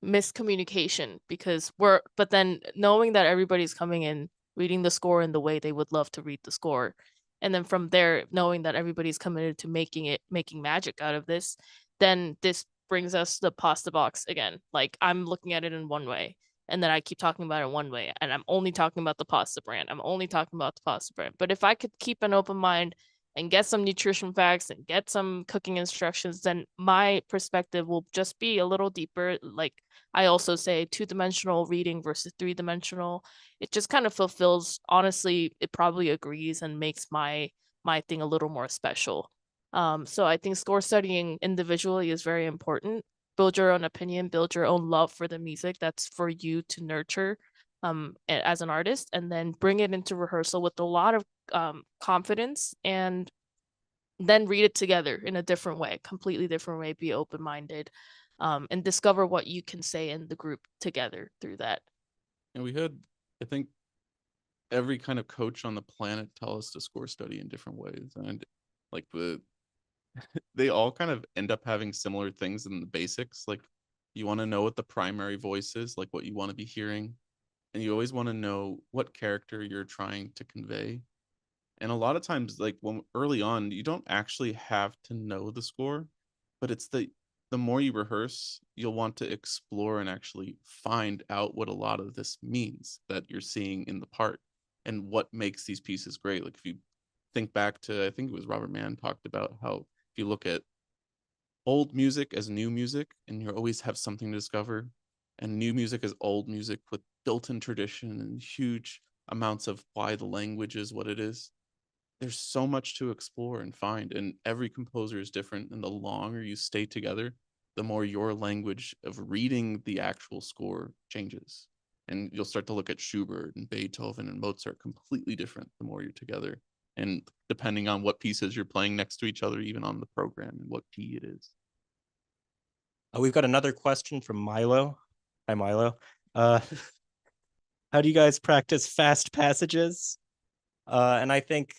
miscommunication because but then knowing that everybody's coming in reading the score in the way they would love to read the score, and then from there knowing that everybody's committed to making magic out of this, then this brings us the pasta box again. Like I'm looking at it in one way, and then I keep talking about it one way, and I'm only talking about the pasta brand. I'm only talking about the pasta brand. But if I could keep an open mind and get some nutrition facts and get some cooking instructions, then my perspective will just be a little deeper. Like I also say 2-dimensional reading versus 3-dimensional. It just kind of fulfills, honestly, it probably agrees and makes my thing a little more special. So I think score studying individually is very important. Build your own opinion, build your own love for the music that's for you to nurture as an artist, and then bring it into rehearsal with a lot of confidence, and then read it together in a different way, completely different way, be open-minded, and discover what you can say in the group together through that. And we had, I think, every kind of coach on the planet tell us to score study in different ways. And like they all kind of end up having similar things in the basics. Like you want to know what the primary voice is, like what you want to be hearing. And you always want to know what character you're trying to convey. And a lot of times, like when early on, you don't actually have to know the score, but it's the more you rehearse, you'll want to explore and actually find out what a lot of this means that you're seeing in the part and what makes these pieces great. Like if you think back to, I think it was Robert Mann talked about how if you look at old music as new music, and you always have something to discover, and new music as old music with built-in tradition and huge amounts of why the language is what it is. There's so much to explore and find, and every composer is different, and the longer you stay together, the more your language of reading the actual score changes. And you'll start to look at Schubert and Beethoven and Mozart completely different the more you're together, and depending on what pieces you're playing next to each other, even on the program and what key it is. We've got another question from Milo. Hi, Milo. How do you guys practice fast passages? And I think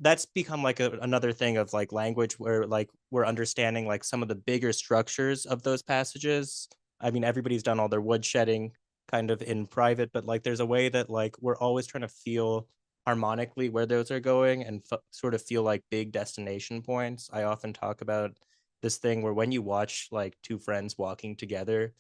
that's become like another thing of like language where like we're understanding like some of the bigger structures of those passages. I mean, everybody's done all their woodshedding kind of in private, but like there's a way that like we're always trying to feel harmonically where those are going and sort of feel like big destination points. I often talk about this thing where when you watch like two friends walking together,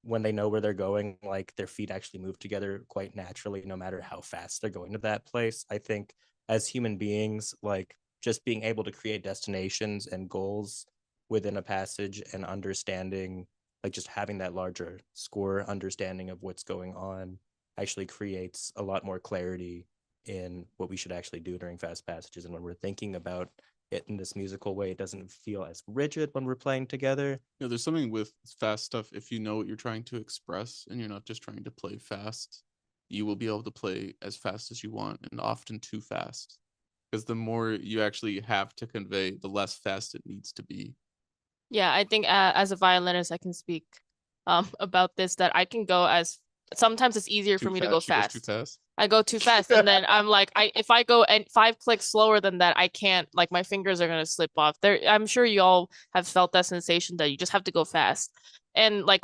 when they know where they're going, like their feet actually move together quite naturally, no matter how fast they're going to that place. I think as human beings, like just being able to create destinations and goals within a passage and understanding, like just having that larger score understanding of what's going on actually creates a lot more clarity in what we should actually do during fast passages. And when we're thinking about it in this musical way, it doesn't feel as rigid when we're playing together. You know, there's something with fast stuff. If you know what you're trying to express and you're not just trying to play fast, you will be able to play as fast as you want, and often too fast. Because the more you actually have to convey, the less fast it needs to be. Yeah, I think as a violinist, I can speak about this, that I can go sometimes it's easier for me to go She goes fast. too fast. I go too fast, and then I'm like, if I go and 5 clicks slower than that, I can't, like my fingers are gonna slip off. I'm sure you all have felt that sensation that you just have to go fast. And like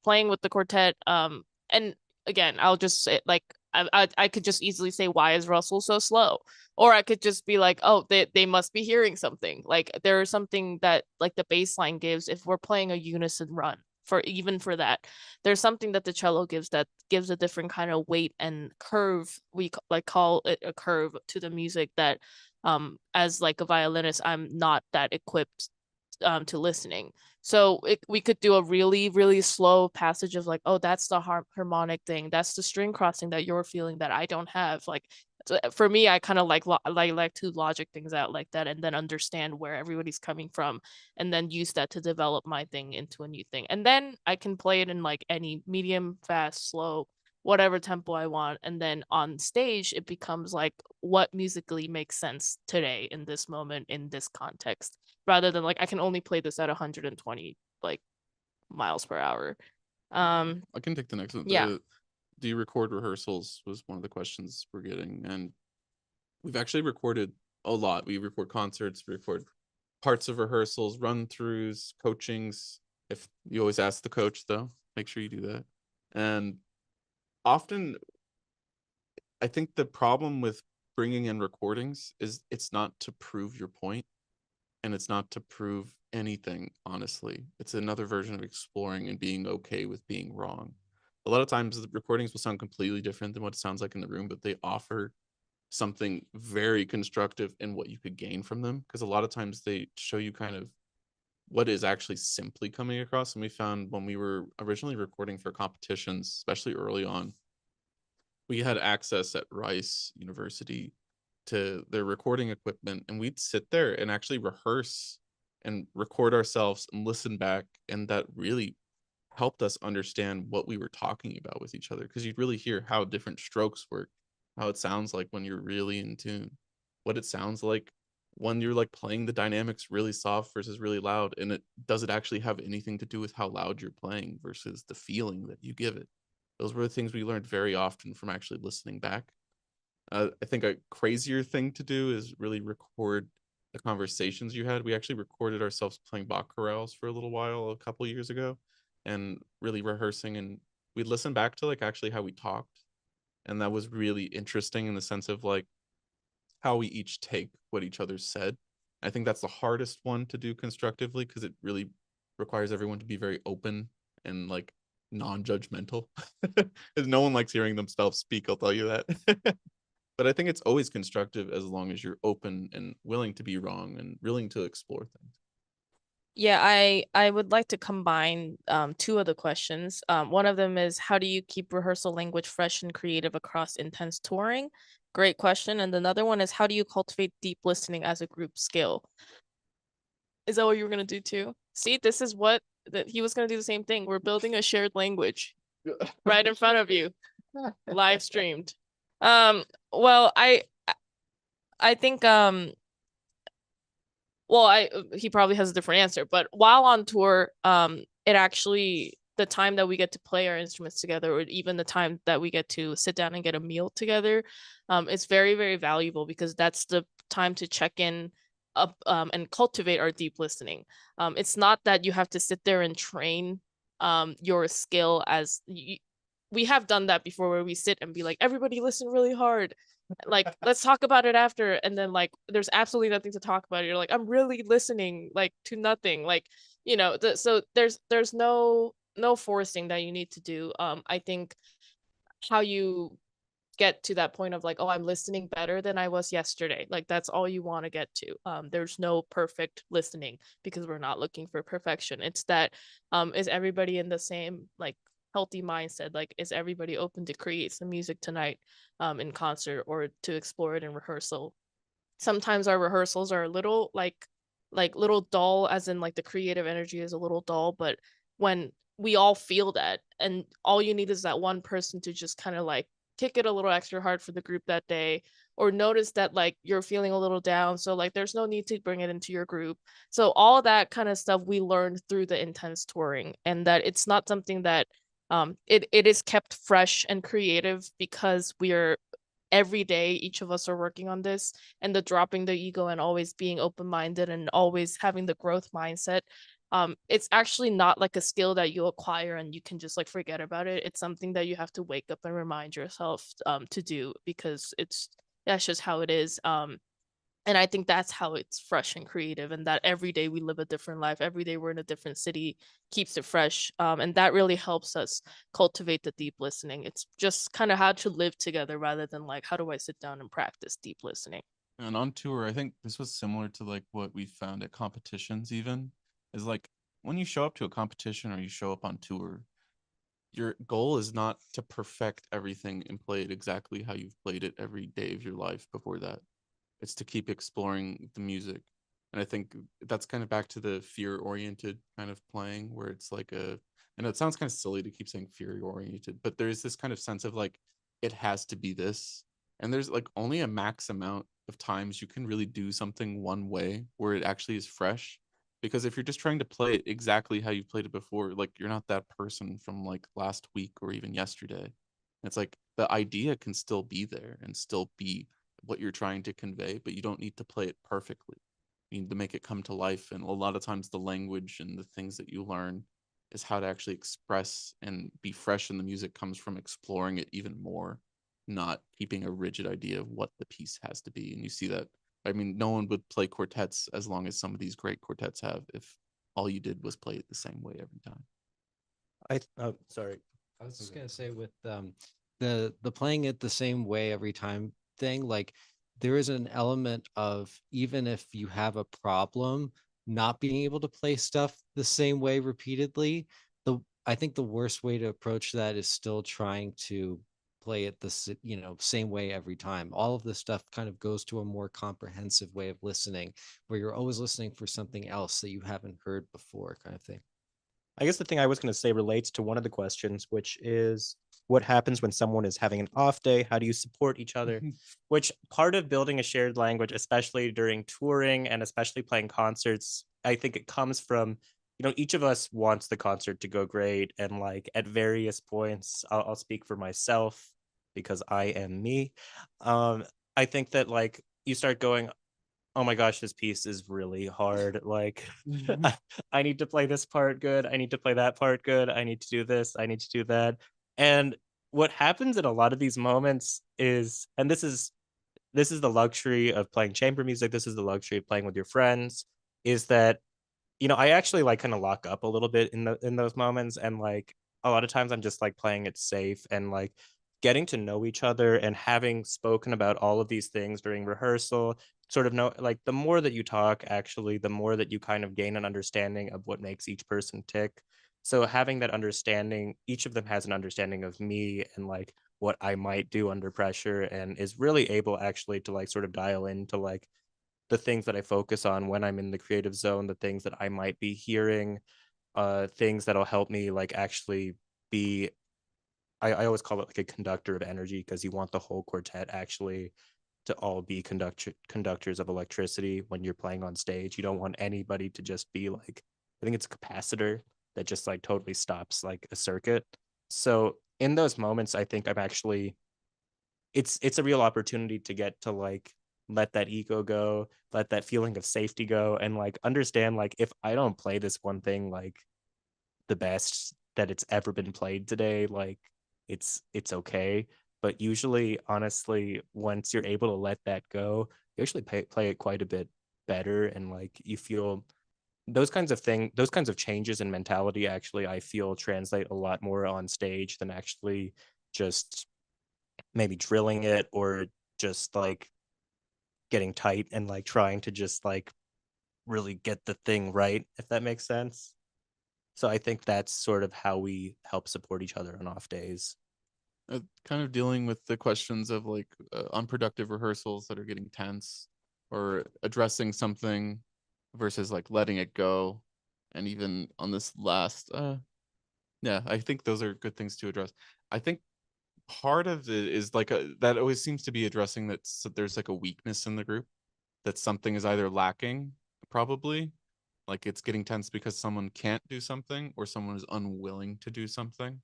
playing with the quartet, and again, I'll just say like I could just easily say, why is Russell so slow? Or I could just be like, oh, they must be hearing something. Like there is something that like the bass line gives if we're playing a unison run. For that, there's something that the cello gives that gives a different kind of weight and curve. We call it a curve to the music that as like a violinist, I'm not that equipped to listening. So we could do a really, really slow passage of like, oh, that's the harmonic thing. That's the string crossing that you're feeling that I don't have. Like, so for me, I kind of like to logic things out like that, and then understand where everybody's coming from, and then use that to develop my thing into a new thing. And then I can play it in like any medium, fast, slow, whatever tempo I want. And then on stage, it becomes like what musically makes sense today in this moment, in this context, rather than like I can only play this at 120 like miles per hour. I can take the next one. Yeah. Do you record rehearsals was one of the questions we're getting, and we've actually recorded a lot. We record concerts, we record parts of rehearsals, run-throughs, coachings, If you always ask the coach, though, make sure you do that. And often, I think the problem with bringing in recordings is it's not to prove your point, and it's not to prove anything, honestly. It's another version of exploring and being okay with being wrong. A lot of times the recordings will sound completely different than what it sounds like in the room, but they offer something very constructive in what you could gain from them, because a lot of times they show you kind of what is actually simply coming across. And we found when we were originally recording for competitions, especially early on, we had access at Rice University to their recording equipment, and we'd sit there and actually rehearse and record ourselves and listen back, and that really helped us understand what we were talking about with each other, because you'd really hear how different strokes work, how it sounds like when you're really in tune, what it sounds like when you're like playing the dynamics really soft versus really loud, and it does it actually have anything to do with how loud you're playing versus the feeling that you give it. Those were the things we learned very often from actually listening back. I think a crazier thing to do is really record the conversations you had. We actually recorded ourselves playing Bach chorales for a little while a couple years ago, and really rehearsing, and we'd listen back to like actually how we talked, and that was really interesting in the sense of like how we each take what each other said. I think that's the hardest one to do constructively, because it really requires everyone to be very open and like non-judgmental, because no one likes hearing themselves speak, I'll tell you that. But I think it's always constructive as long as you're open and willing to be wrong and willing to explore things. Yeah, I would like to combine two of the questions. One of them is, how do you keep rehearsal language fresh and creative across intense touring? Great question. And another one is, how do you cultivate deep listening as a group skill? Is that what you were gonna do too? See, this is what that he was gonna do the same thing. We're building a shared language right in front of you, live streamed. Well, I think well, he probably has a different answer, but while on tour, it actually, the time that we get to play our instruments together, or even the time that we get to sit down and get a meal together, it's very, very valuable, because that's the time to check in up and cultivate our deep listening. It's not that you have to sit there and train your skill as we have done that before, where we sit and be like, everybody listen really hard, like let's talk about it after, and then like there's absolutely nothing to talk about. You're like, I'm really listening like to nothing, like, you know, so there's no forcing that you need to do. I think how you get to that point of like, oh, I'm listening better than I was yesterday, like that's all you want to get to. There's no perfect listening, because we're not looking for perfection. It's that is everybody in the same like healthy mindset? Like, is everybody open to create some music tonight in concert, or to explore it in rehearsal? Sometimes our rehearsals are a little like little dull, as in like the creative energy is a little dull, but when we all feel that, and all you need is that one person to just kind of like kick it a little extra hard for the group that day, or notice that like you're feeling a little down, so like there's no need to bring it into your group. So all that kind of stuff we learned through the intense touring, and that it's not something that it is kept fresh and creative, because we're every day each of us are working on this, and the dropping the ego and always being open-minded and always having the growth mindset. It's actually not like a skill that you acquire and you can just like forget about it. It's something that you have to wake up and remind yourself to do, because that's just how it is. And I think that's how it's fresh and creative, and that every day we live a different life, every day we're in a different city, keeps it fresh. And that really helps us cultivate the deep listening. It's just kind of how to live together, rather than like, how do I sit down and practice deep listening? And on tour, I think this was similar to like what we found at competitions, even is like when you show up to a competition or you show up on tour, your goal is not to perfect everything and play it exactly how you've played it every day of your life before that. It's to keep exploring the music. And I think that's kind of back to the fear-oriented kind of playing, where it's like and it sounds kind of silly to keep saying fear-oriented, but there's this kind of sense of like, it has to be this. And there's like only a max amount of times you can really do something one way where it actually is fresh. Because if you're just trying to play it exactly how you played it before, like you're not that person from like last week or even yesterday. It's like the idea can still be there and still be what you're trying to convey, but you don't need to play it perfectly. You need to make it come to life. And a lot of times the language and the things that you learn is how to actually express and be fresh in the music comes from exploring it even more, not keeping a rigid idea of what the piece has to be. And you see that, I mean, no one would play quartets as long as some of these great quartets have if all you did was play it the same way every time. Oh, sorry. I was just gonna say with the playing it the same way every time thing, like there is an element of, even if you have a problem not being able to play stuff the same way repeatedly, I think the worst way to approach that is still trying to play it same way every time. All of this stuff kind of goes to a more comprehensive way of listening, where you're always listening for something else that you haven't heard before, kind of thing. I guess the thing I was going to say relates to one of the questions, which is what happens when someone is having an off day? How do you support each other? Which part of building a shared language, especially during touring and especially playing concerts, I think it comes from, each of us wants the concert to go great. And like at various points, I'll speak for myself because I am me. I think that like you start going, oh my gosh, this piece is really hard. Like, I need to play this part good. I need to play that part good. I need to do this. I need to do that. And what happens in a lot of these moments is, and this is the luxury of playing chamber music. This is the luxury of playing with your friends, is that, I actually like kind of lock up a little bit in those moments. And like a lot of times I'm just like playing it safe and like getting to know each other and having spoken about all of these things during rehearsal, sort of know, like the more that you talk, actually, the more that you kind of gain an understanding of what makes each person tick. So having that understanding, each of them has an understanding of me and like what I might do under pressure, and is really able actually to like sort of dial into like the things that I focus on when I'm in the creative zone, the things that I might be hearing, things that'll help me like actually be, I always call it like a conductor of energy, because you want the whole quartet actually to all be conductors of electricity when you're playing on stage. You don't want anybody to just be like, I think it's a capacitor that just like totally stops like a circuit. So in those moments, I think I'm actually, it's a real opportunity to get to like let that ego go, let that feeling of safety go, and like understand like if I don't play this one thing like the best that it's ever been played today, like it's okay. But usually, honestly, once you're able to let that go, you actually play it quite a bit better, and like you feel those kinds of changes in mentality actually I feel translate a lot more on stage than actually just maybe drilling it or just like getting tight and like trying to just like really get the thing right, if that makes sense. So I think that's sort of how we help support each other on off days. Kind of dealing with the questions of like unproductive rehearsals that are getting tense, or addressing something versus like letting it go. And even on this last, yeah, I think those are good things to address. I think part of it is like that always seems to be addressing that there's like a weakness in the group, that something is either lacking, probably like it's getting tense because someone can't do something or someone is unwilling to do something.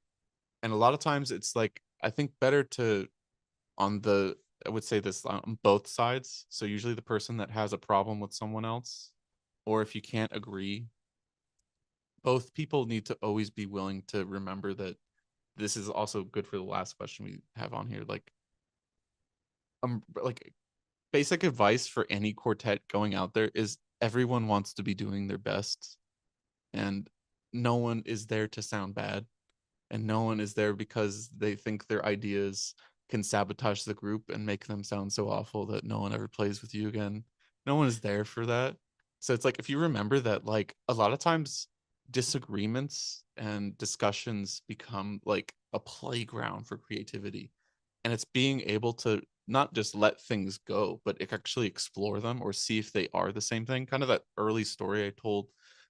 And a lot of times it's like, I think better to, I would say this on both sides. So usually the person that has a problem with someone else, or if you can't agree, both people need to always be willing to remember that this is also good for the last question we have on here. Like basic advice for any quartet going out there is everyone wants to be doing their best, and no one is there to sound bad, and no one is there because they think their ideas can sabotage the group and make them sound so awful that no one ever plays with you again. No one is there for that. So it's like, if you remember that, like a lot of times disagreements and discussions become like a playground for creativity, and it's being able to not just let things go, but actually explore them or see if they are the same thing. Kind of that early story I told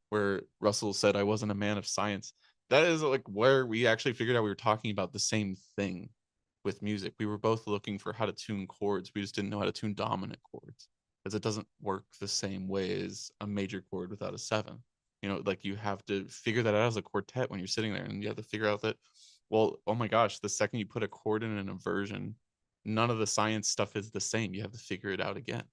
where Russell said I wasn't a man of science. That is like where we actually figured out we were talking about the same thing with music. We were both looking for how to tune chords. We just didn't know how to tune dominant chords, because it doesn't work the same way as a major chord without a seven. Like you have to figure that out as a quartet when you're sitting there, and you have to figure out that, well, oh my gosh, the second you put a chord in an inversion, none of the science stuff is the same. You have to figure it out again.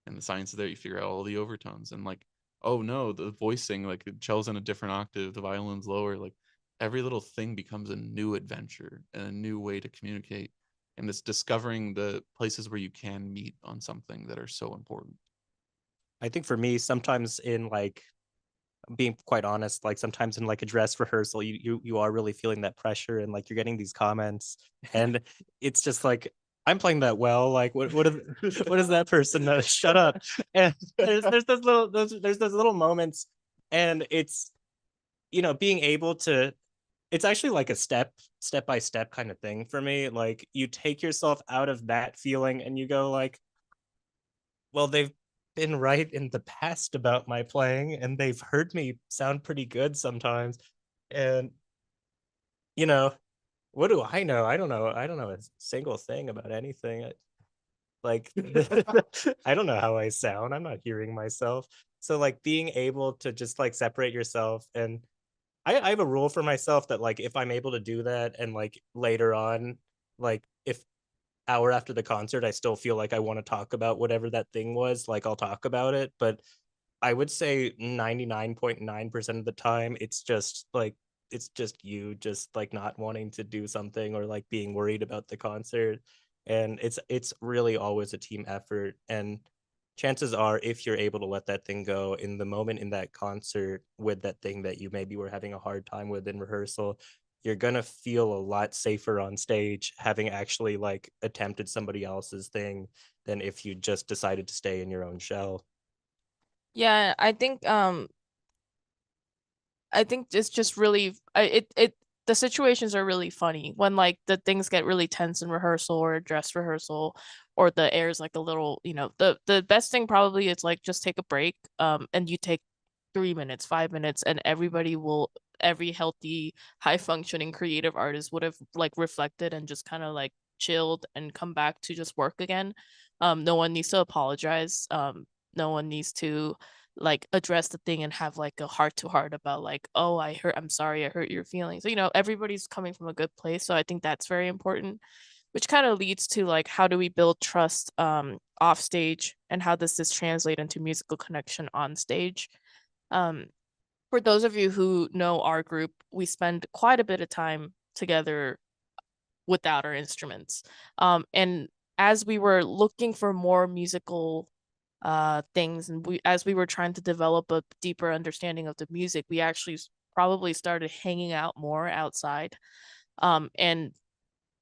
And the science is there. You figure out all the overtones. And like oh no, the voicing, like the cello's in a different octave, the violin's lower, like every little thing becomes a new adventure and a new way to communicate. And it's discovering the places where you can meet on something that are so important. I think for me, sometimes in like being quite honest, like sometimes in like a dress rehearsal, you are really feeling that pressure and like you're getting these comments, and it's just like I'm playing that well. Like what is that person? Shut up. And there's those little moments, and it's being able to. It's actually like a step by step kind of thing for me. Like you take yourself out of that feeling and you go like, well, they've been right in the past about my playing and they've heard me sound pretty good sometimes. And you know, what do I know? I don't know. I don't know a single thing about anything. Like I don't know how I sound. I'm not hearing myself. So like being able to just like separate yourself, and I have a rule for myself that like if I'm able to do that and like later on, like if hour after the concert I still feel like I want to talk about whatever that thing was, like I'll talk about it. But I would say 99.9% of the time it's just you just like not wanting to do something or like being worried about the concert. And it's really always a team effort. And chances are if you're able to let that thing go in the moment in that concert with that thing that you maybe were having a hard time with in rehearsal, you're gonna feel a lot safer on stage having actually like attempted somebody else's thing than if you just decided to stay in your own shell. Yeah, I think it's just really the situations are really funny when like the things get really tense in rehearsal or dress rehearsal, or the air is like a little, the best thing probably is like just take a break, and you take 3 minutes, 5 minutes, and every healthy, high functioning creative artist would have like reflected and just kind of like chilled and come back to just work again. No one needs to apologize. No one needs to like address the thing and have like a heart to heart about like, oh, I'm sorry I hurt your feelings. So, everybody's coming from a good place. So I think that's very important, which kind of leads to like, how do we build trust off stage, and how does this translate into musical connection on stage? For those of you who know our group, we spend quite a bit of time together without our instruments. And as we were looking for more musical things, and as we were trying to develop a deeper understanding of the music, we actually probably started hanging out more outside.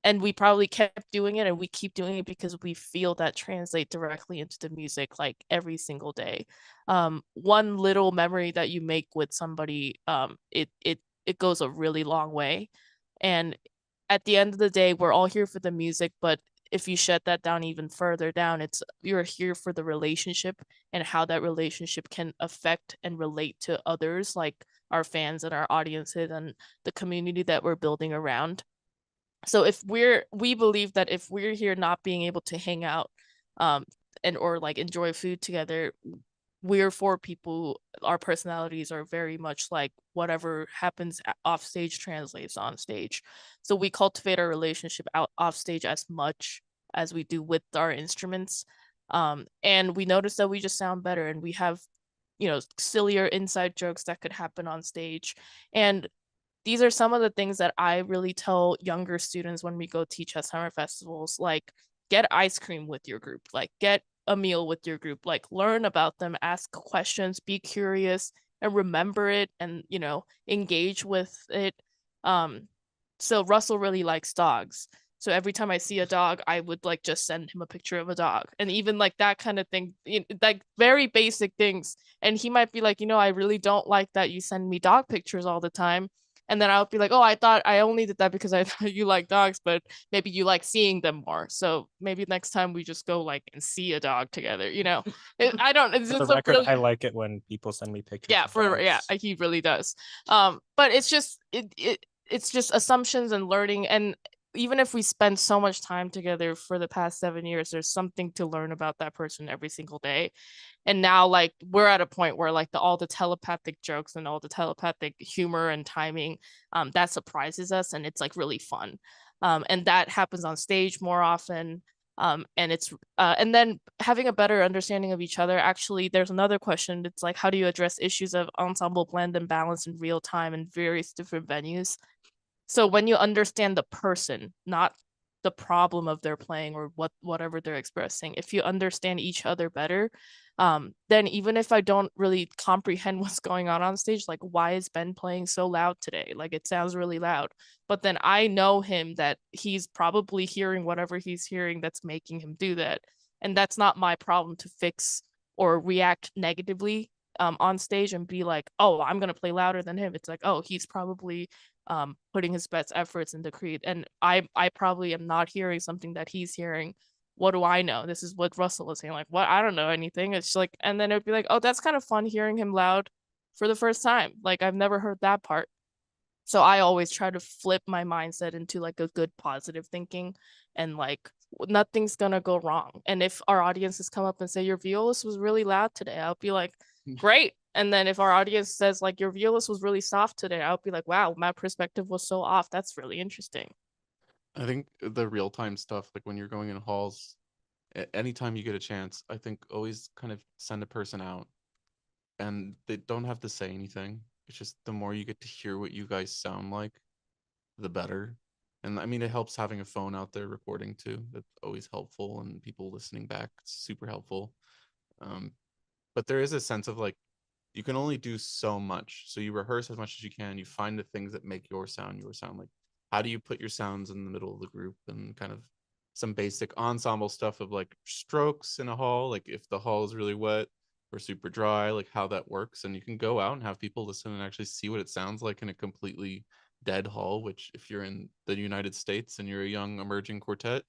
And we probably kept doing it, and we keep doing it because we feel that translate directly into the music like every single day. One little memory that you make with somebody, it goes a really long way. And at the end of the day, we're all here for the music, but if you shut that down even further down, it's you're here for the relationship and how that relationship can affect and relate to others, like our fans and our audiences and the community that we're building around. So if we believe that if we're here not being able to hang out, um and or like enjoy food together, we're for people, our personalities are very much like whatever happens off stage translates on stage. So we cultivate our relationship out off stage as much as we do with our instruments. And we notice that we just sound better, and we have sillier inside jokes that could happen on stage. And these are some of the things that I really tell younger students when we go teach at summer festivals, like get ice cream with your group, like get a meal with your group, like learn about them, ask questions, be curious, and remember it, and engage with it. So Russell really likes dogs. So every time I see a dog, I would like just send him a picture of a dog, and even like that kind of thing, like very basic things. And he might be like, I really don't like that you send me dog pictures all the time. And then I'll be like, oh, I thought I only did that because I thought you like dogs, but maybe you like seeing them more. So maybe next time we just go like and see a dog together, I don't, it's For the just a record, really, I like it when people send me pictures. yeah, of dogs. he really does. But it's just, it's just assumptions and learning. And even if we spend so much time together for the past 7 years, there's something to learn about that person every single day. And now like we're at a point where like all the telepathic jokes and all the telepathic humor and timing, that surprises us, and it's like really fun. And that happens on stage more often. And it's and then having a better understanding of each other. Actually, there's another question. It's like, how do you address issues of ensemble blend and balance in real time in various different venues? So when you understand the person, not the problem of their playing or whatever they're expressing, if you understand each other better, then even if I don't really comprehend what's going on stage, like, why is Ben playing so loud today? Like, it sounds really loud. But then I know him, that he's probably hearing whatever he's hearing that's making him do that. And that's not my problem to fix or react negatively on stage and be like, oh, I'm going to play louder than him. It's like, oh, he's probably putting his best efforts into create. And I probably am not hearing something that he's hearing. What do I know? This is what Russell was saying. Like, what? I don't know anything. It's like, and then it'd be like, oh, that's kind of fun hearing him loud for the first time. Like, I've never heard that part. So I always try to flip my mindset into like a good positive thinking, and like, nothing's gonna go wrong. And if our audiences come up and say your violist was really loud today, I'll be like, great. And then if our audience says like your violist was really soft today, I'll be like, wow, my perspective was so off. That's really interesting. I think the real time stuff, like when you're going in halls, anytime you get a chance, I think always kind of send a person out, and they don't have to say anything. It's just the more you get to hear what you guys sound like, the better. And I mean, it helps having a phone out there recording too. That's always helpful, and people listening back, it's super helpful. But there is a sense of like, you can only do so much. So you rehearse as much as you can. You find the things that make your sound. Like, how do you put your sounds in the middle of the group, and kind of some basic ensemble stuff of like strokes in a hall, like if the hall is really wet or super dry, like how that works. And you can go out and have people listen and actually see what it sounds like in a completely dead hall, which if you're in the United States and you're a young emerging quartet,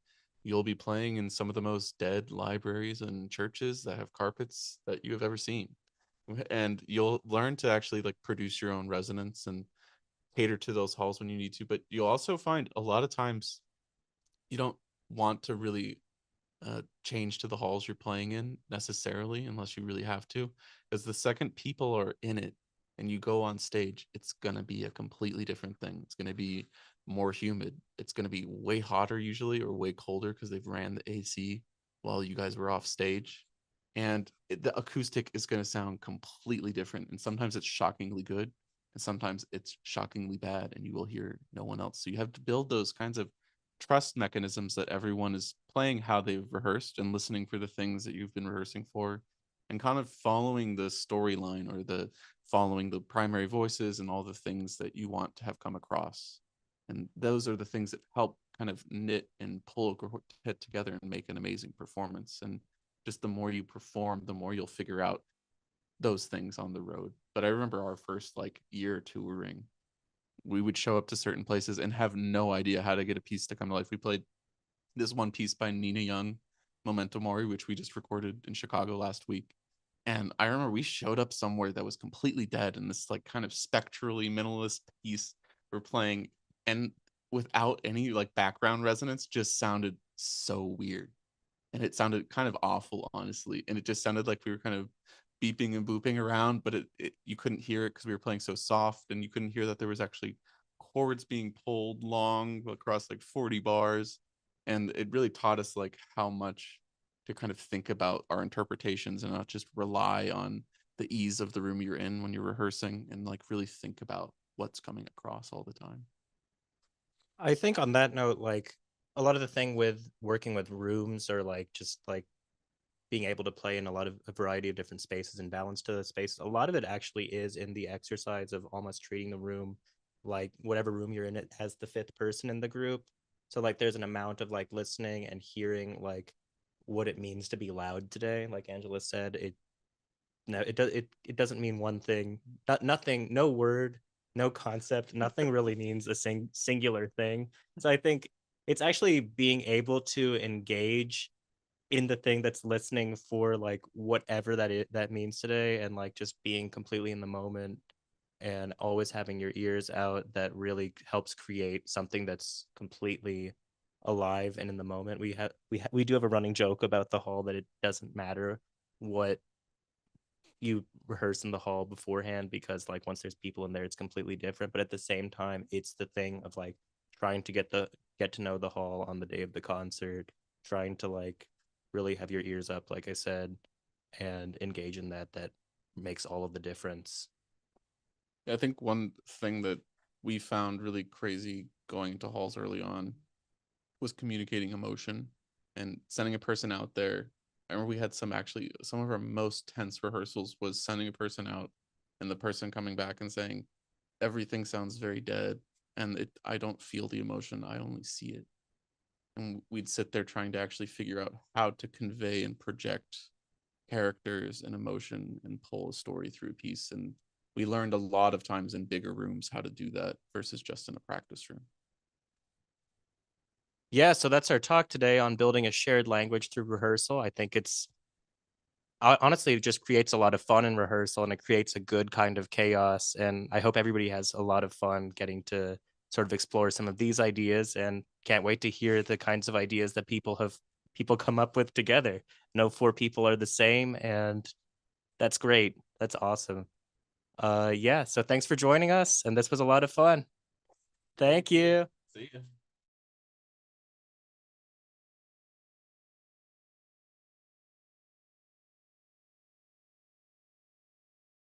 you'll be playing in some of the most dead libraries and churches that have carpets that you have ever seen. And you'll learn to actually like produce your own resonance and cater to those halls when you need to. But you'll also find a lot of times you don't want to really change to the halls you're playing in necessarily, unless you really have to, because the second people are in it and you go on stage, it's going to be a completely different thing. It's going to be more humid. It's going to be way hotter usually, or way colder, because they've ran the AC while you guys were off stage. And the acoustic is going to sound completely different. And sometimes it's shockingly good, and sometimes it's shockingly bad, and you will hear no one else. So you have to build those kinds of trust mechanisms that everyone is playing how they've rehearsed and listening for the things that you've been rehearsing for, and kind of following the storyline, or the following the primary voices and all the things that you want to have come across. And those are the things that help kind of knit and pull a quartet together and make an amazing performance. And just the more you perform, the more you'll figure out those things on the road. But I remember our first like year touring, we would show up to certain places and have no idea how to get a piece to come to life. We played this one piece by Nina Young, Memento Mori, which we just recorded in Chicago last week. And I remember we showed up somewhere that was completely dead, and this like kind of spectrally minimalist piece we're playing, and without any like background resonance, just sounded so weird. And it sounded kind of awful, honestly. And it just sounded like we were kind of beeping and booping around, but you couldn't hear it because we were playing so soft, and you couldn't hear that there was actually chords being pulled long across like 40 bars. And it really taught us like how much to kind of think about our interpretations and not just rely on the ease of the room you're in when you're rehearsing, and like really think about what's coming across all the time. I think on that note, like a lot of the thing with working with rooms, or like just like being able to play in a variety of different spaces and balance to the space, a lot of it actually is in the exercise of almost treating the room like whatever room you're in, it has the fifth person in the group. So like there's an amount of like listening and hearing like what it means to be loud today. Like Angela said, it doesn't mean one thing. Nothing, no word, no concept, nothing really means a singular thing. So I think it's actually being able to engage in the thing that's listening for like whatever that means today, and like just being completely in the moment and always having your ears out, that really helps create something that's completely alive and in the moment. We do have a running joke about the hall that it doesn't matter what you rehearse in the hall beforehand, because like once there's people in there, it's completely different. But at the same time, it's the thing of like trying to get to know the hall on the day of the concert, trying to like really have your ears up, like I said, and engage in that makes all of the difference. I think one thing that we found really crazy going to halls early on was communicating emotion and sending a person out there. I remember we had some of our most tense rehearsals was sending a person out and the person coming back and saying, everything sounds very dead and I don't feel the emotion, I only see it. And we'd sit there trying to actually figure out how to convey and project characters and emotion and pull a story through a piece. And we learned a lot of times in bigger rooms how to do that versus just in a practice room. Yeah, so that's our talk today on building a shared language through rehearsal. I think honestly, it just creates a lot of fun in rehearsal, and it creates a good kind of chaos. And I hope everybody has a lot of fun getting to sort of explore some of these ideas, and can't wait to hear the kinds of ideas that people come up with together. No 4 people are the same, and that's great. That's awesome. Yeah, so thanks for joining us, and this was a lot of fun. Thank you. See ya.